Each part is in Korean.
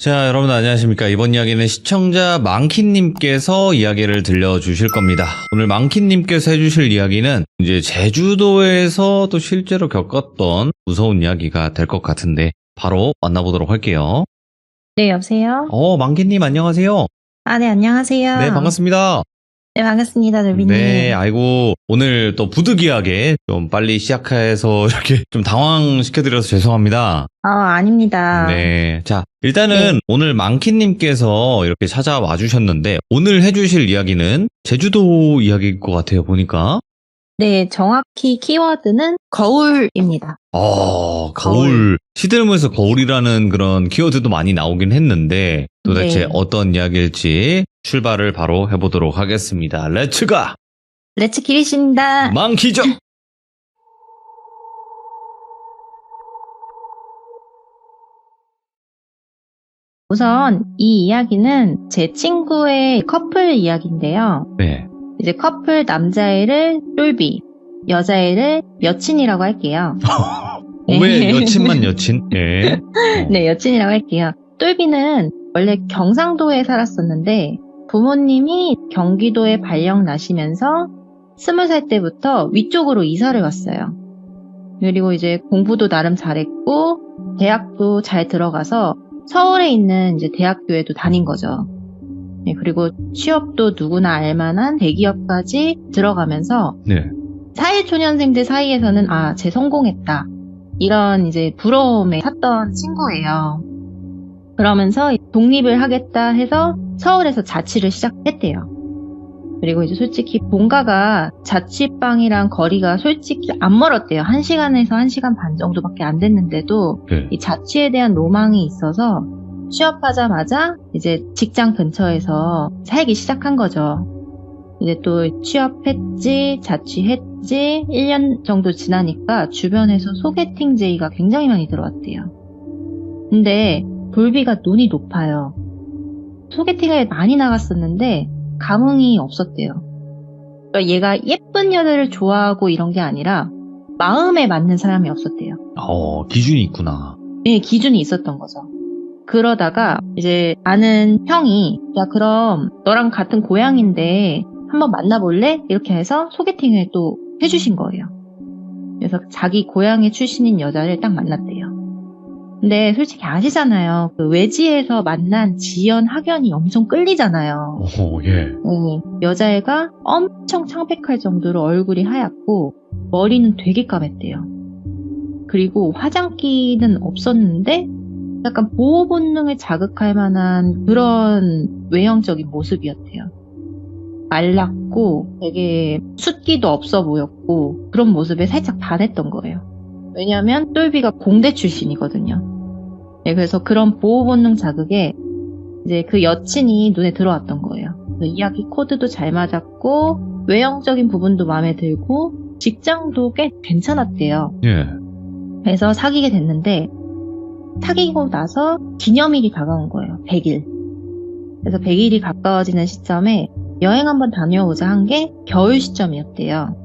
자, 여러분 안녕하십니까. 이번 이야기는 시청자 망키님께서 이야기를 들려주실 겁니다. 오늘 망키님께서 해주실 이야기는 이제 제주도에서 또 실제로 겪었던 무서운 이야기가 될 것 같은데 바로 만나보도록 할게요. 네, 여보세요? 망키님 안녕하세요. 네, 안녕하세요. 네, 반갑습니다. 네, 반갑습니다, 늘비님. 네, 아이고, 오늘 또 부득이하게 좀 빨리 시작해서 이렇게 좀 당황시켜드려서 죄송합니다. 아닙니다. 네. 자, 일단은 네. 오늘 망키님께서 이렇게 찾아와 주셨는데, 오늘 해주실 이야기는 제주도 이야기일 것 같아요, 보니까. 네, 정확히 키워드는 거울입니다. 거울. 시들문에서 거울이라는 그런 키워드도 많이 나오긴 했는데, 도대체 네. 어떤 이야기일지 출발을 바로 해보도록 하겠습니다. 렛츠가! 렛츠 기리십니다. 망키죠! 우선 이 이야기는 제 친구의 커플 이야기인데요. 네. 이제 커플 남자애를 똘비, 여자애를 여친이라고 할게요. 왜 여친만 여친? 예. 네, 여친이라고 할게요. 똘비는 원래 경상도에 살았었는데 부모님이 경기도에 발령 나시면서 20살 때부터 위쪽으로 이사를 왔어요. 그리고 이제 공부도 나름 잘했고 대학도 잘 들어가서 서울에 있는 이제 대학교에도 다닌 거죠. 네, 그리고 취업도 누구나 알만한 대기업까지 들어가면서 네. 사회초년생들 사이에서는 쟤 성공했다. 이런 이제 부러움에 탔던 친구예요. 그러면서 독립을 하겠다 해서 서울에서 자취를 시작했대요. 그리고 이제 솔직히 본가가 자취방이랑 거리가 솔직히 안 멀었대요. 1시간에서 1시간 반 정도밖에 안 됐는데도 네. 이 자취에 대한 로망이 있어서 취업하자마자 이제 직장 근처에서 살기 시작한 거죠. 이제 또 취업했지, 자취했지, 1년 정도 지나니까 주변에서 소개팅 제의가 굉장히 많이 들어왔대요. 근데 돌비가 눈이 높아요. 소개팅을 많이 나갔었는데 감흥이 없었대요. 그러니까 얘가 예쁜 여자를 좋아하고 이런 게 아니라 마음에 맞는 사람이 없었대요. 기준이 있구나. 네, 기준이 있었던 거죠. 그러다가 이제 아는 형이 야 그럼 너랑 같은 고향인데 한번 만나볼래? 이렇게 해서 소개팅을 또 해주신 거예요. 그래서 자기 고향의 출신인 여자를 딱 만났대요. 근데 솔직히 아시잖아요. 그 외지에서 만난 지연 학연이 엄청 끌리잖아요. 예. 여자애가 엄청 창백할 정도로 얼굴이 하얗고 머리는 되게 까맸대요. 그리고 화장기는 없었는데 약간 보호 본능을 자극할 만한 그런 외형적인 모습이었대요. 말랐고 되게 숫기도 없어 보였고 그런 모습에 살짝 반했던 거예요. 왜냐하면 똘비가 공대 출신이거든요. 네, 그래서 그런 보호 본능 자극에 이제 그 여친이 눈에 들어왔던 거예요. 이야기 코드도 잘 맞았고 외형적인 부분도 마음에 들고 직장도 꽤 괜찮았대요. 예. 그래서 사귀게 됐는데 사귀고 나서 기념일이 다가온 거예요. 100일. 그래서 100일이 가까워지는 시점에 여행 한번 다녀오자 한 게 겨울 시점이었대요.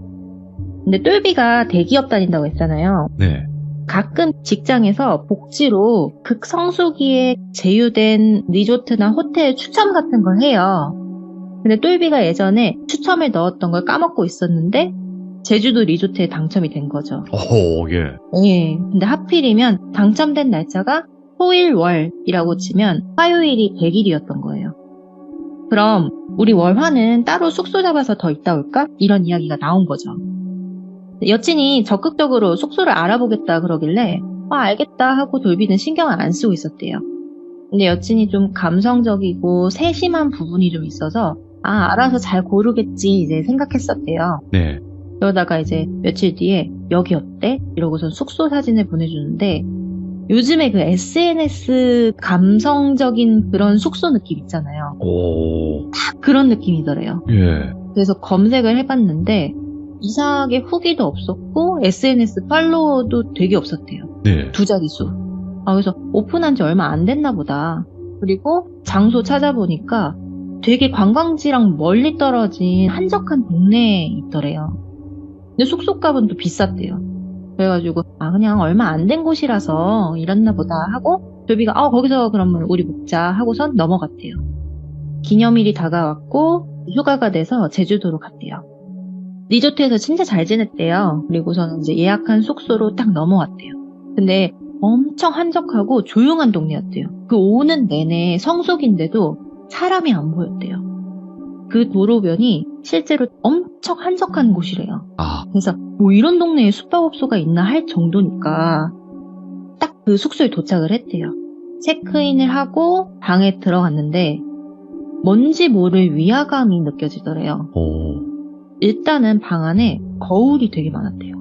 근데 똘비가 대기업 다닌다고 했잖아요. 네. 가끔 직장에서 복지로 극성수기에 제휴된 리조트나 호텔 추첨 같은 걸 해요. 근데 똘비가 예전에 추첨을 넣었던 걸 까먹고 있었는데 제주도 리조트에 당첨이 된 거죠. 예. 예. 근데 하필이면 당첨된 날짜가 토일월이라고 치면 화요일이 100일이었던 거예요. 그럼 우리 월화는 따로 숙소 잡아서 더 있다 올까? 이런 이야기가 나온 거죠. 여친이 적극적으로 숙소를 알아보겠다 그러길래 알겠다 하고 돌비는 신경을 안 쓰고 있었대요. 근데 여친이 좀 감성적이고 세심한 부분이 좀 있어서 알아서 잘 고르겠지 이제 생각했었대요. 네. 그러다가 이제 며칠 뒤에 여기 어때? 이러고선 숙소 사진을 보내주는데 요즘에 그 SNS 감성적인 그런 숙소 느낌 있잖아요. 딱 그런 느낌이더래요. 예. 그래서 검색을 해봤는데 이상하게 후기도 없었고 SNS 팔로워도 되게 없었대요. 네. 2자릿수. 그래서 오픈한 지 얼마 안 됐나 보다. 그리고 장소 찾아보니까 되게 관광지랑 멀리 떨어진 한적한 동네에 있더래요. 근데 숙소값은 또 비쌌대요. 그래가지고 그냥 얼마 안 된 곳이라서 이랬나 보다 하고 돌비가 거기서 그러면 우리 묵자 하고선 넘어갔대요. 기념일이 다가왔고 휴가가 돼서 제주도로 갔대요. 리조트에서 진짜 잘 지냈대요. 그리고서는 이제 예약한 숙소로 딱 넘어왔대요. 근데 엄청 한적하고 조용한 동네였대요. 그 오는 내내 성수기인데도 사람이 안 보였대요. 그 도로변이 실제로 엄청 한적한 곳이래요. 그래서 뭐 이런 동네에 숙박업소가 있나 할 정도니까 딱 그 숙소에 도착을 했대요. 체크인을 하고 방에 들어갔는데 뭔지 모를 위화감이 느껴지더래요. 일단은 방 안에 거울이 되게 많았대요.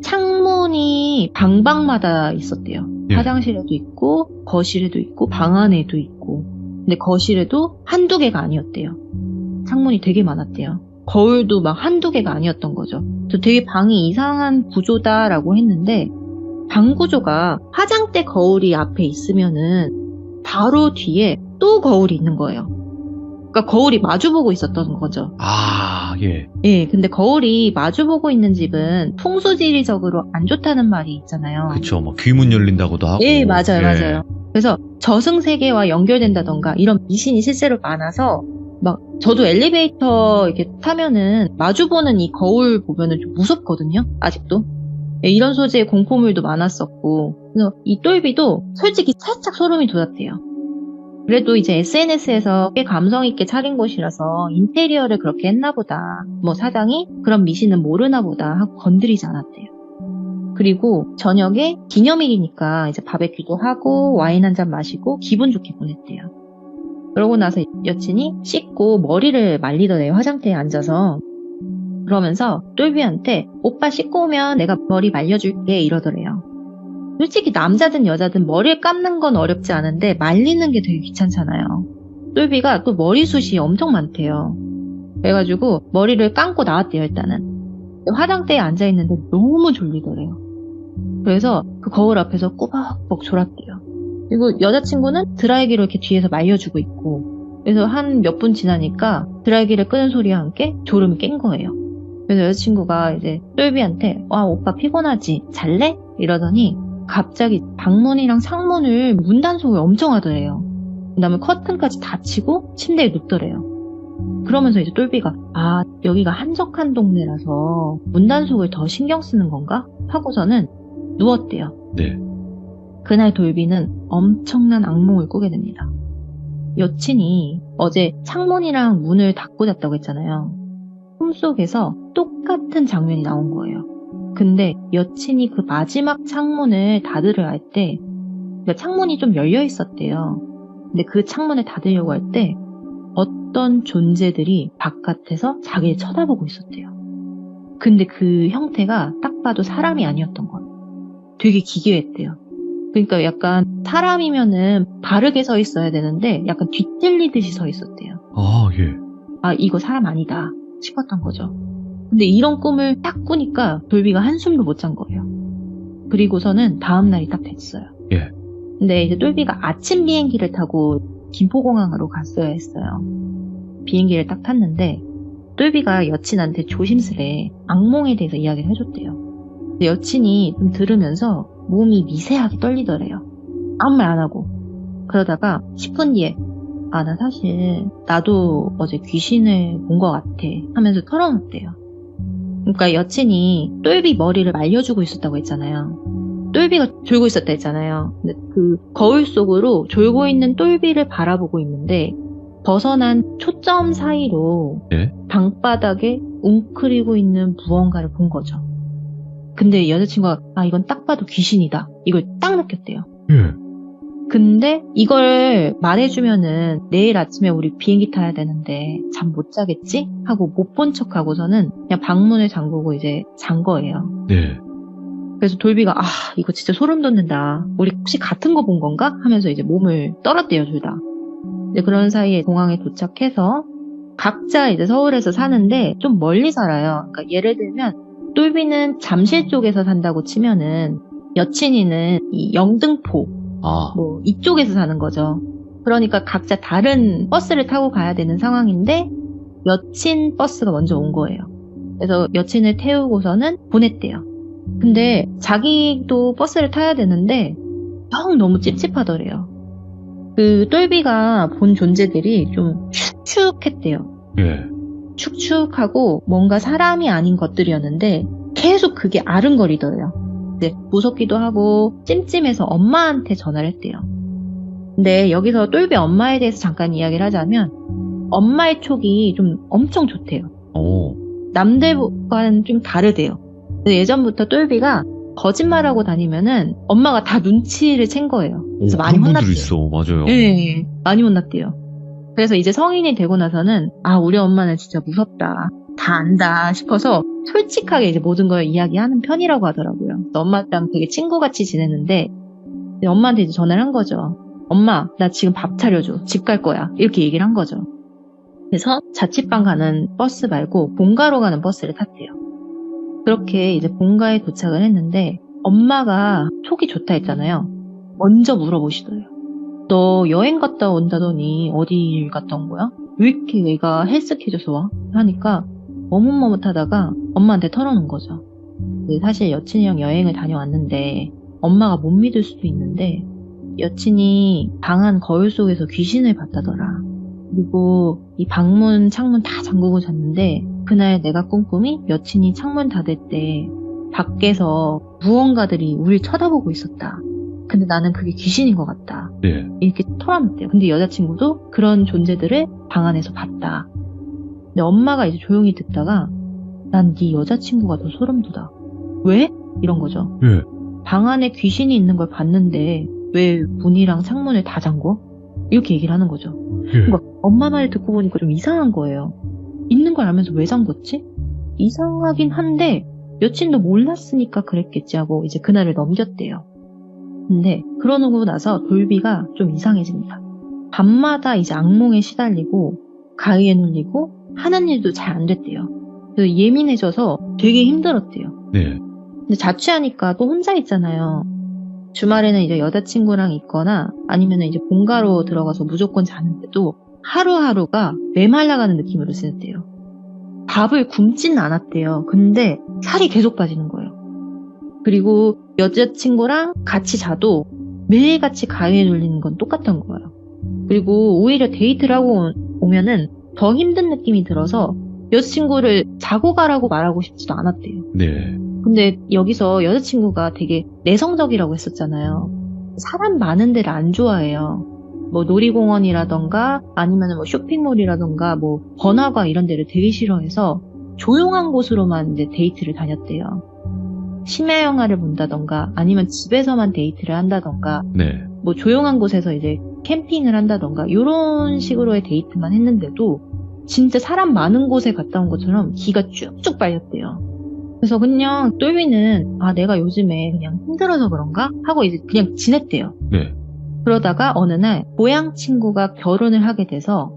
창문이 방방마다 있었대요. 예. 화장실에도 있고 거실에도 있고 방 안에도 있고. 근데 거실에도 한두 개가 아니었대요. 창문이 되게 많았대요. 거울도 막 한두 개가 아니었던 거죠. 저 되게 방이 이상한 구조다라고 했는데 방 구조가 화장대 거울이 앞에 있으면은 바로 뒤에 또 거울이 있는 거예요. 그러니까 거울이 마주보고 있었던 거죠. 예. 예, 근데 거울이 마주보고 있는 집은 풍수지리적으로 안 좋다는 말이 있잖아요. 그쵸. 뭐 귀문 열린다고도 하고. 예, 맞아요. 그래서 저승세계와 연결된다던가 이런 미신이 실제로 많아서 막 저도 엘리베이터 이렇게 타면은 마주보는 이 거울 보면은 좀 무섭거든요. 아직도. 예, 이런 소재의 공포물도 많았었고. 그래서 이 똘비도 솔직히 살짝 소름이 돋았대요. 그래도 이제 SNS에서 꽤 감성 있게 차린 곳이라서 인테리어를 그렇게 했나 보다. 뭐 사장이 그런 미신은 모르나 보다 하고 건드리지 않았대요. 그리고 저녁에 기념일이니까 이제 바베큐도 하고 와인 한 잔 마시고 기분 좋게 보냈대요. 그러고 나서 여친이 씻고 머리를 말리더래요. 화장대에 앉아서. 그러면서 똘비한테 오빠 씻고 오면 내가 머리 말려줄게 이러더래요. 솔직히 남자든 여자든 머리를 감는 건 어렵지 않은데 말리는 게 되게 귀찮잖아요. 똘비가 또 머리숱이 엄청 많대요. 그래가지고 머리를 감고 나왔대요. 일단은. 화장대에 앉아있는데 너무 졸리더래요. 그래서 그 거울 앞에서 꼬박꼬박 졸았대요. 그리고 여자친구는 드라이기로 이렇게 뒤에서 말려주고 있고, 그래서 한 몇 분 지나니까 드라이기를 끄는 소리와 함께 졸음이 깬 거예요. 그래서 여자친구가 이제 똘비한테 오빠 피곤하지? 잘래? 이러더니 갑자기 방문이랑 창문을 문단속을 엄청 하더래요. 그 다음에 커튼까지 닫히고 침대에 눕더래요. 그러면서 이제 똘비가 여기가 한적한 동네라서 문단속을 더 신경 쓰는 건가? 하고서는 누웠대요. 네. 그날 돌비는 엄청난 악몽을 꾸게 됩니다. 여친이 어제 창문이랑 문을 닫고 잤다고 했잖아요. 꿈속에서 똑같은 장면이 나온 거예요. 근데 여친이 그 마지막 창문을 닫으려 할 때, 그러니까 창문이 좀 열려 있었대요. 근데 그 창문을 닫으려고 할 때 어떤 존재들이 바깥에서 자기를 쳐다보고 있었대요. 근데 그 형태가 딱 봐도 사람이 아니었던 거예요. 되게 기괴했대요. 그러니까 약간 사람이면은 바르게 서 있어야 되는데 약간 뒤틀리듯이 서 있었대요. 예. 이거 사람 아니다 싶었던 거죠. 근데 이런 꿈을 딱 꾸니까 돌비가 한숨도 못 잔 거예요. 그리고서는 다음날이 딱 됐어요. 예. 근데 이제 똘비가 아침 비행기를 타고 김포공항으로 갔어야 했어요. 비행기를 딱 탔는데 똘비가 여친한테 조심스레 악몽에 대해서 이야기를 해줬대요. 근데 여친이 좀 들으면서 몸이 미세하게 떨리더래요. 아무 말 안 하고. 그러다가 10분 뒤에 나 사실 나도 어제 귀신을 본 것 같아 하면서 털어놓대요. 그러니까 여친이 똘비 머리를 말려주고 있었다고 했잖아요. 똘비가 졸고 있었다 했잖아요. 근데 그 거울 속으로 졸고 있는 똘비를 바라보고 있는데 벗어난 초점 사이로 예? 방바닥에 웅크리고 있는 무언가를 본 거죠. 근데 여자친구가 이건 딱 봐도 귀신이다. 이걸 딱 느꼈대요. 예. 근데 이걸 말해주면은 내일 아침에 우리 비행기 타야 되는데 잠 못 자겠지? 하고 못 본 척하고서는 그냥 방문을 잠그고 이제 잔 거예요. 네. 그래서 돌비가 이거 진짜 소름 돋는다. 우리 혹시 같은 거 본 건가? 하면서 이제 몸을 떨었대요, 둘 다. 근데 그런 사이에 공항에 도착해서 각자 이제 서울에서 사는데 좀 멀리 살아요. 그러니까 예를 들면 똘비는 잠실 쪽에서 산다고 치면은 여친이는 이 영등포 뭐 이쪽에서 사는 거죠. 그러니까 각자 다른 버스를 타고 가야 되는 상황인데 여친 버스가 먼저 온 거예요. 그래서 여친을 태우고서는 보냈대요. 근데 자기도 버스를 타야 되는데 영 너무 찝찝하더래요. 그 똘비가 본 존재들이 좀 축축했대요. 예. 축축하고 뭔가 사람이 아닌 것들이었는데 계속 그게 아른거리더래요. 이제 무섭기도 하고 찜찜해서 엄마한테 전화를 했대요. 근데 여기서 똘비 엄마에 대해서 잠깐 이야기를 하자면 엄마의 촉이 좀 엄청 좋대요. 오. 남들과는 좀 다르대요. 예전부터 똘비가 거짓말하고 다니면은 엄마가 다 눈치를 챈 거예요. 그래서 많이 그런 분들 혼났대요. 있어. 맞아요. 예, 많이 혼났대요. 그래서 이제 성인이 되고 나서는 아, 우리 엄마는 진짜 무섭다. 다 안다 싶어서 솔직하게 이제 모든 걸 이야기하는 편이라고 하더라고요. 그래서 엄마랑 되게 친구같이 지냈는데 엄마한테 이제 전화를 한 거죠. 엄마, 나 지금 밥 차려줘. 집 갈 거야. 이렇게 얘기를 한 거죠. 그래서 자취방 가는 버스 말고 본가로 가는 버스를 탔대요. 그렇게 이제 본가에 도착을 했는데 엄마가 촉이 좋다 했잖아요. 먼저 물어보시더래요. 너 여행 갔다 온다더니 어디 갔다 온 거야? 왜 이렇게 얘가 헬스케져서 와? 하니까 머뭇머뭇하다가 엄마한테 털어놓은 거죠. 사실 여친이랑 여행을 다녀왔는데 엄마가 못 믿을 수도 있는데 여친이 방 안 거울 속에서 귀신을 봤다더라. 그리고 이 방문 창문 다 잠그고 잤는데 그날 내가 꾼 꿈이 여친이 창문 닫을 때 밖에서 무언가들이 우릴 쳐다보고 있었다. 근데 나는 그게 귀신인 것 같다. 네. 이렇게 털어놨대요. 근데 여자친구도 그런 존재들을 방 안에서 봤다. 근데 엄마가 이제 조용히 듣다가 난 네 여자친구가 더 소름 돋아. 왜? 이런 거죠. 예. 방 안에 귀신이 있는 걸 봤는데 왜 문이랑 창문을 다 잠궈? 이렇게 얘기를 하는 거죠. 예. 그러니까 엄마 말 듣고 보니까 좀 이상한 거예요. 있는 걸 알면서 왜 잠궜지? 이상하긴 한데 여친도 몰랐으니까 그랬겠지 하고 이제 그날을 넘겼대요. 근데 그러고 나서 돌비가 좀 이상해집니다. 밤마다 이제 악몽에 시달리고 가위에 눌리고 하는 일도 잘 안 됐대요. 그래서 예민해져서 되게 힘들었대요. 네. 근데 자취하니까 또 혼자 있잖아요. 주말에는 이제 여자친구랑 있거나 아니면 이제 본가로 들어가서 무조건 자는데도 하루하루가 메말라가는 느낌으로 지냈대요. 밥을 굶지는 않았대요. 근데 살이 계속 빠지는 거예요. 그리고 여자친구랑 같이 자도 매일같이 가위에 눌리는 건 똑같던 거예요. 그리고 오히려 데이트를 하고 오면은 더 힘든 느낌이 들어서 여자친구를 자고 가라고 말하고 싶지도 않았대요. 네. 근데 여기서 여자친구가 되게 내성적이라고 했었잖아요. 사람 많은 데를 안 좋아해요. 뭐 놀이공원이라던가 아니면 뭐 쇼핑몰이라던가 뭐 번화가 이런 데를 되게 싫어해서 조용한 곳으로만 이제 데이트를 다녔대요. 심야 영화를 본다던가 아니면 집에서만 데이트를 한다던가 네. 뭐 조용한 곳에서 이제 캠핑을 한다던가 이런 식으로의 데이트만 했는데도 진짜 사람 많은 곳에 갔다 온 것처럼 기가 쭉쭉 빨렸대요. 그래서 그냥 똘비는 아 내가 요즘에 그냥 힘들어서 그런가 하고 이제 그냥 지냈대요. 네. 그러다가 어느 날 고향 친구가 결혼을 하게 돼서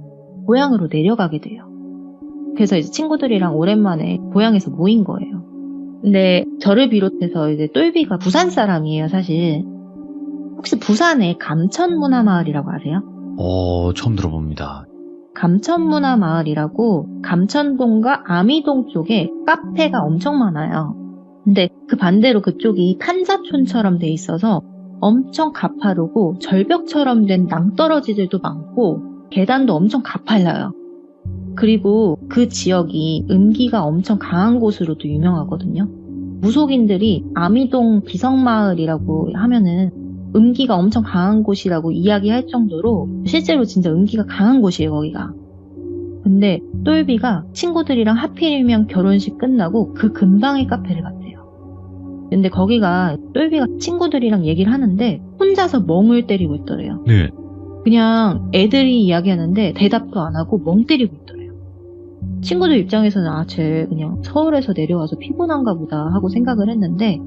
고향으로 내려가게 돼요. 그래서 이제 친구들이랑 오랜만에 고향에서 모인 거예요. 근데 저를 비롯해서 이제 똘비가 부산 사람이에요, 사실. 혹시 부산에 감천문화마을이라고 아세요? 처음 들어봅니다. 감천문화마을이라고 감천동과 아미동 쪽에 카페가 엄청 많아요. 근데 그 반대로 그쪽이 판사촌처럼 돼 있어서 엄청 가파르고 절벽처럼 된 낭떠러지들도 많고 계단도 엄청 가팔라요. 그리고 그 지역이 음기가 엄청 강한 곳으로도 유명하거든요. 무속인들이 아미동 비성마을이라고 하면은 음기가 엄청 강한 곳이라고 이야기할 정도로 실제로 진짜 음기가 강한 곳이에요, 거기가. 근데 똘비가 친구들이랑 하필이면 결혼식 끝나고 그 근방의 카페를 갔대요. 근데 거기가 똘비가 친구들이랑 얘기를 하는데 혼자서 멍을 때리고 있더래요. 네. 그냥 애들이 이야기하는데 대답도 안 하고 멍 때리고 있더래요. 친구들 입장에서는 쟤 그냥 서울에서 내려와서 피곤한가 보다 하고 생각을 했는데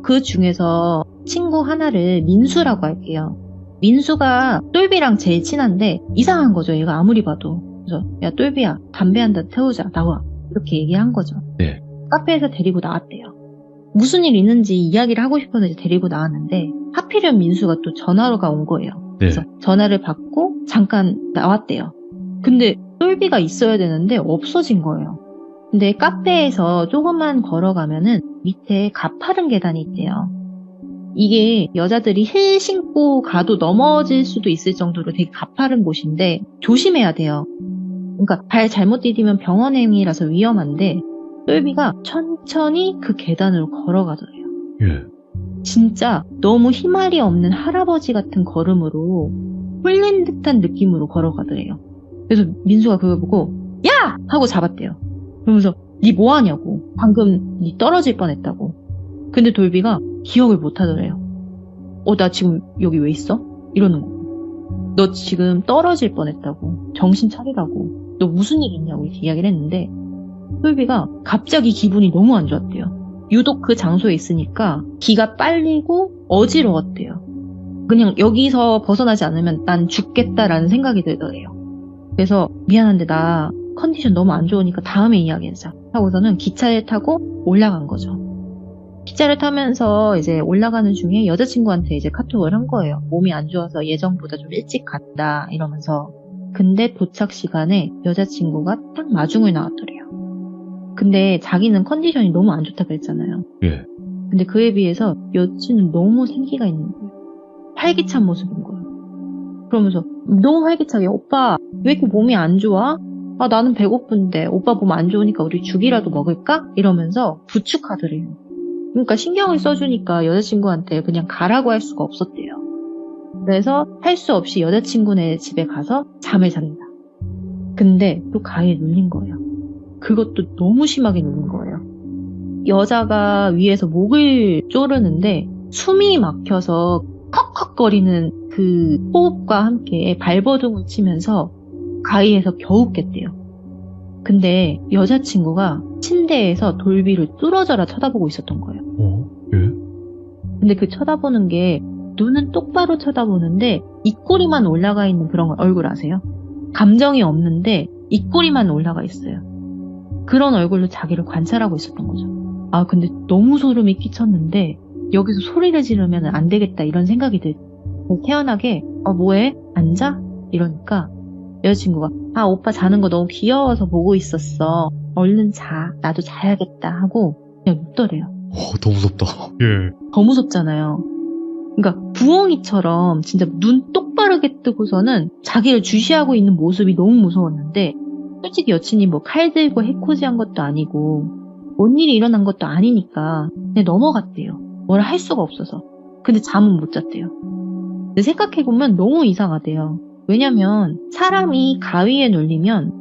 그 중에서 친구 하나를 민수라고 할게요. 민수가 똘비랑 제일 친한데 이상한 거죠. 얘가 아무리 봐도. 그래서 야 똘비야 담배 한 대 태우자 나와 이렇게 얘기한 거죠. 네. 카페에서 데리고 나왔대요. 무슨 일 있는지 이야기를 하고 싶어서 이제 데리고 나왔는데 하필이면 민수가 또 전화가 온 거예요. 네. 그래서 전화를 받고 잠깐 나왔대요. 근데 똘비가 있어야 되는데 없어진 거예요. 근데 카페에서 조금만 걸어가면은 밑에 가파른 계단이 있대요. 이게 여자들이 힐 신고 가도 넘어질 수도 있을 정도로 되게 가파른 곳인데 조심해야 돼요. 그러니까 발 잘못 디디면 병원행위라서 위험한데 똘비가 천천히 그 계단으로 걸어가더래요. 예. 진짜 너무 힘알이 없는 할아버지 같은 걸음으로 홀린 듯한 느낌으로 걸어가더래요. 그래서 민수가 그걸 보고 야! 하고 잡았대요. 그러면서 니 뭐하냐고. 방금 니 떨어질 뻔했다고. 근데 돌비가 기억을 못하더래요. 나 지금 여기 왜 있어? 이러는 거. 너 지금 떨어질 뻔했다고. 정신 차리라고. 너 무슨 일 있냐고 이렇게 이야기를 했는데 돌비가 갑자기 기분이 너무 안 좋았대요. 유독 그 장소에 있으니까 기가 빨리고 어지러웠대요. 그냥 여기서 벗어나지 않으면 난 죽겠다라는 생각이 들더래요. 그래서 미안한데 나 컨디션 너무 안 좋으니까 다음에 이야기하자 하고서는 기차를 타고 올라간 거죠. 기차를 타면서 이제 올라가는 중에 여자친구한테 이제 카톡을 한 거예요. 몸이 안 좋아서 예정보다 좀 일찍 갔다 이러면서. 근데 도착 시간에 여자친구가 딱 마중을 나왔더래요. 근데 자기는 컨디션이 너무 안 좋다 그랬잖아요. 예. 근데 그에 비해서 여친은 너무 생기가 있는 거예요. 활기찬 모습인 거예요. 그러면서 너무 활기차게 오빠 왜 이렇게 몸이 안 좋아? 나는 배고픈데 오빠 몸 안 좋으니까 우리 죽이라도 먹을까? 이러면서 부축하더래요. 그러니까 신경을 써주니까 여자친구한테 그냥 가라고 할 수가 없었대요. 그래서 할 수 없이 여자친구네 집에 가서 잠을 잡니다. 근데 또 가위에 눌린 거예요. 그것도 너무 심하게 눌린 거예요. 여자가 위에서 목을 조르는데 숨이 막혀서 컥컥거리는 그 호흡과 함께 발버둥을 치면서 가위에서 겨우 깼대요. 근데 여자친구가 침대에서 돌비를 뚫어져라 쳐다보고 있었던 거예요. 예. 근데 그 쳐다보는 게 눈은 똑바로 쳐다보는데 입꼬리만 올라가 있는 그런 얼굴 아세요? 감정이 없는데 입꼬리만 올라가 있어요. 그런 얼굴로 자기를 관찰하고 있었던 거죠. 근데 너무 소름이 끼쳤는데 여기서 소리를 지르면 안 되겠다 이런 생각이 들어요. 태연하게 뭐해? 앉아? 이러니까 여자친구가 오빠 자는 거 너무 귀여워서 보고 있었어. 얼른 자. 나도 자야겠다 하고 그냥 눕더래요. 더 무섭다. 예. 더 무섭잖아요. 그러니까 부엉이처럼 진짜 눈 똑바르게 뜨고서는 자기를 주시하고 있는 모습이 너무 무서웠는데 솔직히 여친이 뭐 칼 들고 해코지한 것도 아니고 뭔 일이 일어난 것도 아니니까 그냥 넘어갔대요. 뭘 할 수가 없어서. 근데 잠은 못 잤대요. 근데 생각해보면 너무 이상하대요. 왜냐면 사람이 가위에 눌리면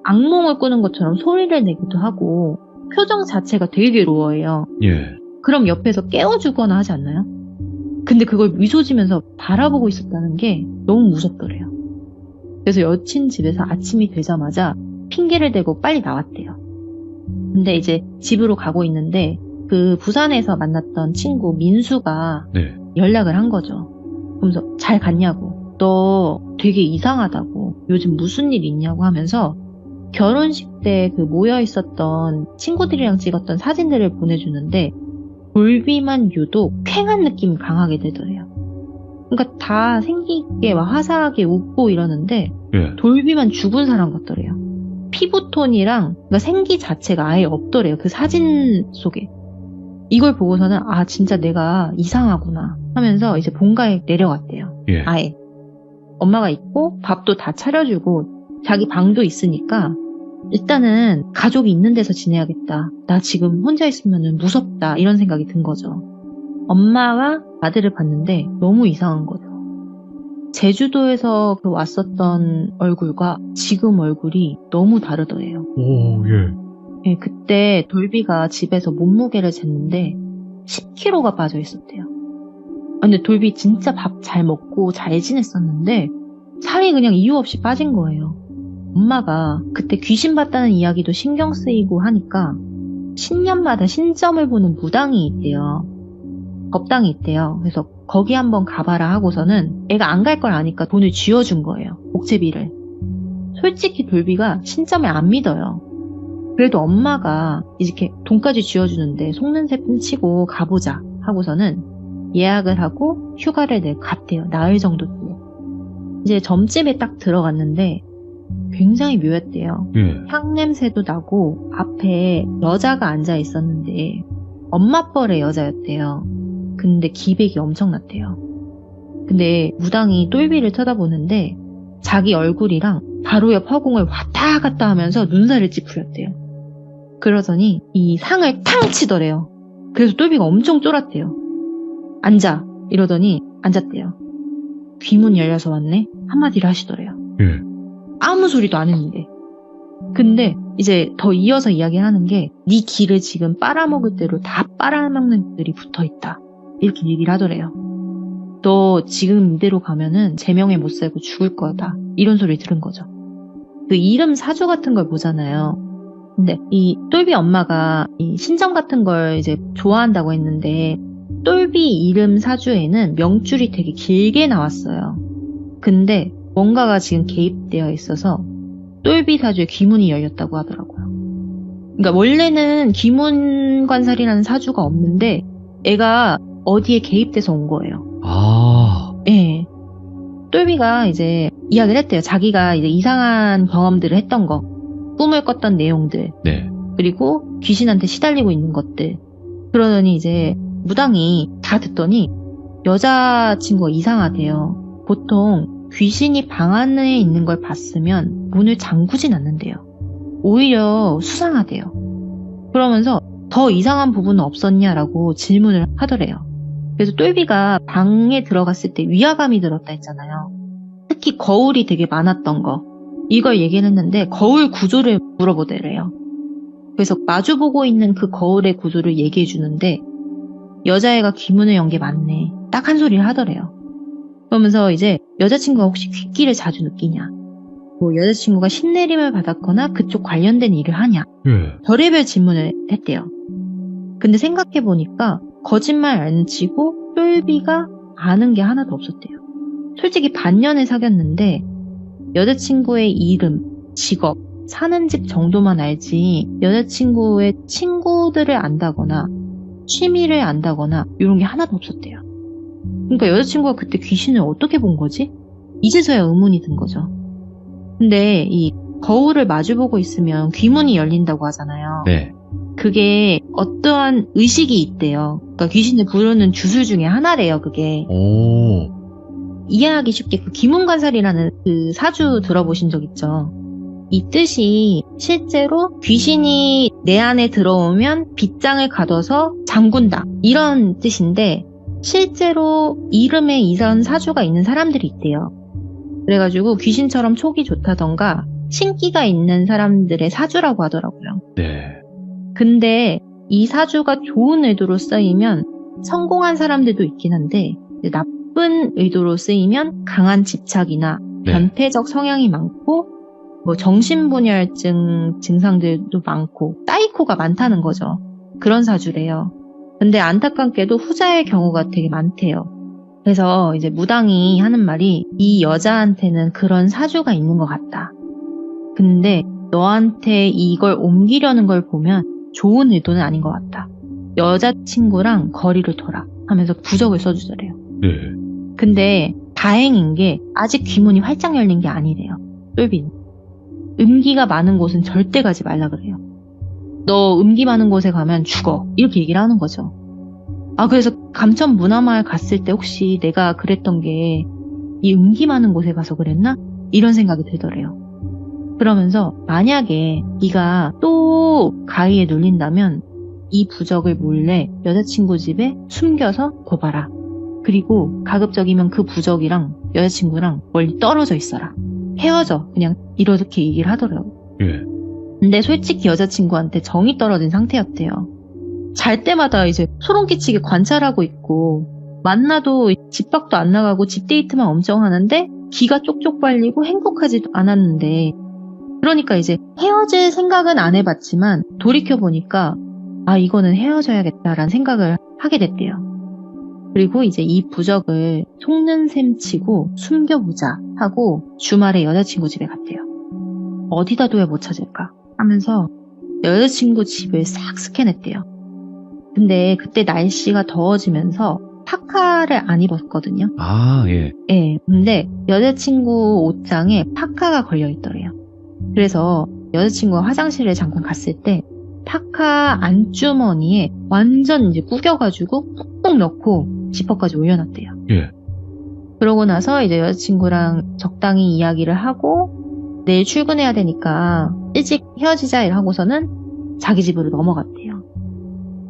악몽을 꾸는 것처럼 소리를 내기도 하고 표정 자체가 되게 괴로워해요. 예. 그럼 옆에서 깨워주거나 하지 않나요? 근데 그걸 미소 지면서 바라보고 있었다는 게 너무 무섭더래요. 그래서 여친 집에서 아침이 되자마자 핑계를 대고 빨리 나왔대요. 근데 이제 집으로 가고 있는데 그 부산에서 만났던 친구 민수가 네. 연락을 한 거죠. 그러면서 잘 갔냐고. 너 되게 이상하다고. 요즘 무슨 일 있냐고 하면서 결혼식 때 그 모여 있었던 친구들이랑 찍었던 사진들을 보내주는데 돌비만 유독 쾌한 느낌이 강하게 들더래요. 그러니까 다 생기게 막 화사하게 웃고 이러는데 예. 돌비만 죽은 사람 같더래요. 피부톤이랑 그러니까 생기 자체가 아예 없더래요. 그 사진 속에. 이걸 보고서는 진짜 내가 이상하구나 하면서 이제 본가에 내려갔대요. 예. 아예. 엄마가 있고 밥도 다 차려주고 자기 방도 있으니까 일단은 가족이 있는 데서 지내야겠다. 나 지금 혼자 있으면 무섭다. 이런 생각이 든 거죠. 엄마가 아들을 봤는데 너무 이상한 거죠. 제주도에서 왔었던 얼굴과 지금 얼굴이 너무 다르더래요. 오, 예. 예, 그때 돌비가 집에서 몸무게를 쟀는데 10kg가 빠져 있었대요. 근데 돌비 진짜 밥 잘 먹고 잘 지냈었는데 살이 그냥 이유 없이 빠진 거예요. 엄마가 그때 귀신 봤다는 이야기도 신경 쓰이고 하니까 신년마다 신점을 보는 무당이 있대요. 법당이 있대요. 그래서 거기 한번 가봐라 하고서는 애가 안 갈 걸 아니까 돈을 쥐어준 거예요. 복채비를. 솔직히 돌비가 신점을 안 믿어요. 그래도 엄마가 이렇게 돈까지 쥐어주는데 속는 새뿐 치고 가보자 하고서는 예약을 하고 휴가를 내고 갔대요. 나흘 정도 뒤에. 이제 점집에 딱 들어갔는데 굉장히 묘했대요. 예. 향냄새도 나고 앞에 여자가 앉아 있었는데 엄마 뻘의 여자였대요. 근데 기백이 엄청났대요. 근데 무당이 똘비를 쳐다보는데 자기 얼굴이랑 바로 옆 허공을 왔다 갔다 하면서 눈살을 찌푸렸대요. 그러더니 이 상을 탕 치더래요. 그래서 똘비가 엄청 쫄았대요. 앉아 이러더니 앉았대요. 귀문 열려서 왔네 한마디를 하시더래요. 아무 소리도 안 했는데. 근데 이제 더 이어서 이야기하는 게 네 기를 지금 빨아먹을 대로 다 빨아먹는 들이 붙어있다 이렇게 얘기를 하더래요. 너 지금 이대로 가면은 제명에 못 살고 죽을 거다 이런 소리 들은 거죠. 그 이름 사주 같은 걸 보잖아요. 근데 이 똘비 엄마가 이 신점 같은 걸 이제 좋아한다고 했는데 똘비 이름 사주에는 명줄이 되게 길게 나왔어요. 근데 뭔가가 지금 개입되어 있어서 똘비 사주에 귀문이 열렸다고 하더라고요. 그러니까 원래는 귀문관살이라는 사주가 없는데 애가 어디에 개입돼서 온 거예요. 아, 예. 똘비가 이제 이야기를 했대요. 자기가 이제 이상한 경험들을 했던 거, 꿈을 꿨던 내용들, 네. 그리고 귀신한테 시달리고 있는 것들. 그러더니 이제 무당이 다 듣더니 여자친구가 이상하대요. 보통 귀신이 방 안에 있는 걸 봤으면 문을 잠그진 않는데요. 오히려 수상하대요. 그러면서 더 이상한 부분은 없었냐라고 질문을 하더래요. 그래서 똘비가 방에 들어갔을 때 위화감이 들었다 했잖아요. 특히 거울이 되게 많았던 거. 이걸 얘기를 했는데 거울 구조를 물어보더래요. 그래서 마주보고 있는 그 거울의 구조를 얘기해 주는데 여자애가 귀문을 연 게 맞네. 딱 한 소리를 하더래요. 그러면서 이제 여자친구가 혹시 귓기를 자주 느끼냐? 뭐 여자친구가 신내림을 받았거나 그쪽 관련된 일을 하냐? 별의별 질문을 했대요. 근데 생각해보니까 거짓말 안 치고 똘비가 아는 게 하나도 없었대요. 솔직히 반년을 사귀었는데 여자친구의 이름, 직업, 사는 집 정도만 알지 여자친구의 친구들을 안다거나 취미를 안다거나 이런 게 하나도 없었대요. 그러니까 여자친구가 그때 귀신을 어떻게 본 거지? 이제서야 의문이 든 거죠. 근데 이 거울을 마주보고 있으면 귀문이 열린다고 하잖아요. 네. 그게 어떠한 의식이 있대요. 그러니까 귀신을 부르는 주술 중에 하나래요, 그게. 오. 이해하기 쉽게 그 귀문관살이라는 그 사주 들어보신 적 있죠? 이 뜻이 실제로 귀신이 내 안에 들어오면 빗장을 가둬서 잠군다. 이런 뜻인데 실제로 이름에 이런 사주가 있는 사람들이 있대요. 그래가지고 귀신처럼 촉이 좋다던가 신기가 있는 사람들의 사주라고 하더라고요. 네. 근데 이 사주가 좋은 의도로 쓰이면 성공한 사람들도 있긴 한데 나쁜 의도로 쓰이면 강한 집착이나 네. 변태적 성향이 많고 뭐 정신분열증 증상들도 많고 사이코가 많다는 거죠. 그런 사주래요. 근데 안타깝게도 후자의 경우가 되게 많대요. 그래서 이제 무당이 하는 말이 이 여자한테는 그런 사주가 있는 것 같다. 근데 너한테 이걸 옮기려는 걸 보면 좋은 의도는 아닌 것 같다. 여자친구랑 거리를 둬라 하면서 부적을 써주더래요. 네. 근데 다행인 게 아직 귀문이 활짝 열린 게 아니래요. 똘비는. 음기가 많은 곳은 절대 가지 말라 그래요. 너 음기 많은 곳에 가면 죽어. 이렇게 얘기를 하는 거죠. 아, 그래서 감천 문화마을 갔을 때 혹시 내가 그랬던 게 이 음기 많은 곳에 가서 그랬나? 이런 생각이 들더래요. 그러면서 만약에 네가 또 가위에 눌린다면 이 부적을 몰래 여자친구 집에 숨겨서 둬봐라. 그리고 가급적이면 그 부적이랑 여자친구랑 멀리 떨어져 있어라. 헤어져. 그냥 이렇게 얘기를 하더라고요. 예. 근데 솔직히 여자친구한테 정이 떨어진 상태였대요. 잘 때마다 이제 소름 끼치게 관찰하고 있고 만나도 집 밖도 안 나가고 집 데이트만 엄청 하는데 기가 쪽쪽 빨리고 행복하지도 않았는데 그러니까 이제 헤어질 생각은 안 해봤지만 돌이켜보니까 아 이거는 헤어져야겠다라는 생각을 하게 됐대요. 그리고 이제 이 부적을 속는 셈 치고 숨겨보자 하고 주말에 여자친구 집에 갔대요. 어디다 둬야 못 찾을까 하면서 여자친구 집을 싹 스캔했대요. 근데 그때 날씨가 더워지면서 파카를 안 입었거든요. 아, 예. 예, 근데 여자친구 옷장에 파카가 걸려있더래요. 그래서 여자친구가 화장실에 잠깐 갔을 때 파카 안주머니에 완전 이제 구겨가지고 꾹꾹 넣고 지퍼까지 올려놨대요. 예. 그러고 나서 이제 여자친구랑 적당히 이야기를 하고 내일 출근해야 되니까 일찍 헤어지자 하고서는 자기 집으로 넘어갔대요.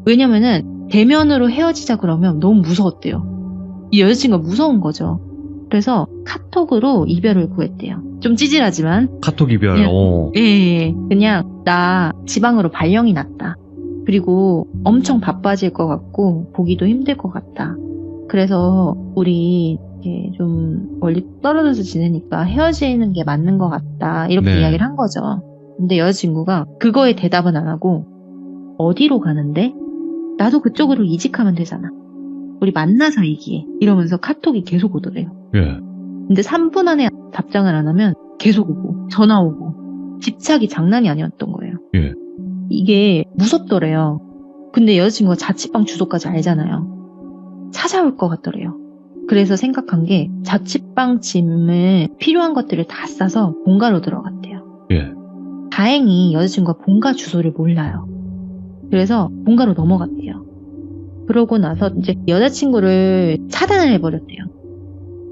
왜냐면은 대면으로 헤어지자 그러면 너무 무서웠대요. 이 여자친구가 무서운 거죠. 그래서 카톡으로 이별을 구했대요. 좀 찌질하지만. 카톡 이별. 그냥, 오. 예, 그냥 나 지방으로 발령이 났다. 그리고 엄청 바빠질 것 같고 보기도 힘들 것 같다. 그래서 우리 이렇게 좀 멀리 떨어져서 지내니까 헤어지는 게 맞는 것 같다. 이렇게 네. 이야기를 한 거죠. 근데 여자친구가 그거에 대답은 안 하고 어디로 가는데? 나도 그쪽으로 이직하면 되잖아. 우리 만나서 얘기해. 이러면서 카톡이 계속 오더래요. 예. 근데 3분 안에 답장을 안 하면 계속 오고 전화 오고 집착이 장난이 아니었던 거예요. 예. 이게 무섭더래요. 근데 여자친구가 자취방 주소까지 알잖아요. 찾아올 것 같더래요. 그래서 생각한 게 자취방 짐을 필요한 것들을 다 싸서 본가로 들어갔대요. 예. 다행히 여자친구가 본가 주소를 몰라요. 그래서 본가로 넘어갔대요. 그러고 나서 이제 여자친구를 차단을 해버렸대요.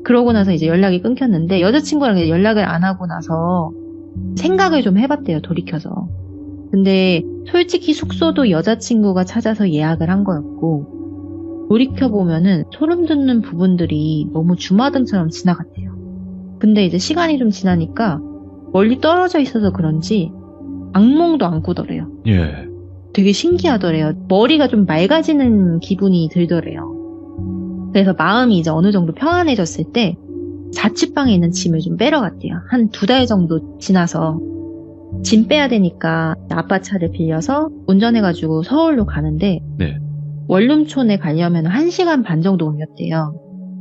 그러고 나서 이제 연락이 끊겼는데 여자친구랑 연락을 안 하고 나서 생각을 좀 해봤대요. 돌이켜서. 근데 솔직히 숙소도 여자친구가 찾아서 예약을 한 거였고 돌이켜보면은 소름 돋는 부분들이 너무 주마등처럼 지나갔대요. 근데 이제 시간이 좀 지나니까 멀리 떨어져 있어서 그런지 악몽도 안 꾸더래요. 예. 되게 신기하더래요. 머리가 좀 맑아지는 기분이 들더래요. 그래서 마음이 이제 어느 정도 평안해졌을 때 자취방에 있는 짐을 좀 빼러 갔대요. 한 2달 정도 지나서 짐 빼야 되니까 아빠 차를 빌려서 운전해가지고 서울로 가는데 네. 원룸촌에 가려면 1시간 반 정도 걸렸대요.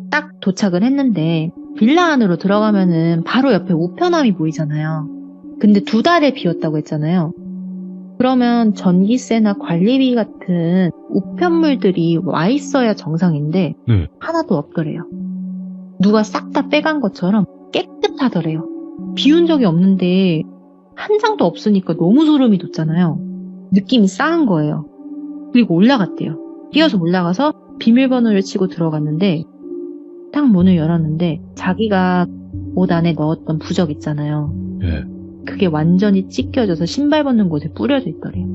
딱 도착을 했는데 빌라 안으로 들어가면은 바로 옆에 우편함이 보이잖아요. 근데 2달을 비웠다고 했잖아요. 그러면 전기세나 관리비 같은 우편물들이 와 있어야 정상인데 네. 하나도 없더래요. 누가 싹 다 빼간 것처럼 깨끗하더래요. 비운 적이 없는데 한 장도 없으니까 너무 소름이 돋잖아요. 느낌이 싸한 거예요. 그리고 올라갔대요. 뛰어서 올라가서 비밀번호를 치고 들어갔는데 딱 문을 열었는데 자기가 옷 안에 넣었던 부적 있잖아요. 예. 그게 완전히 찢겨져서 신발 벗는 곳에 뿌려져 있더래요.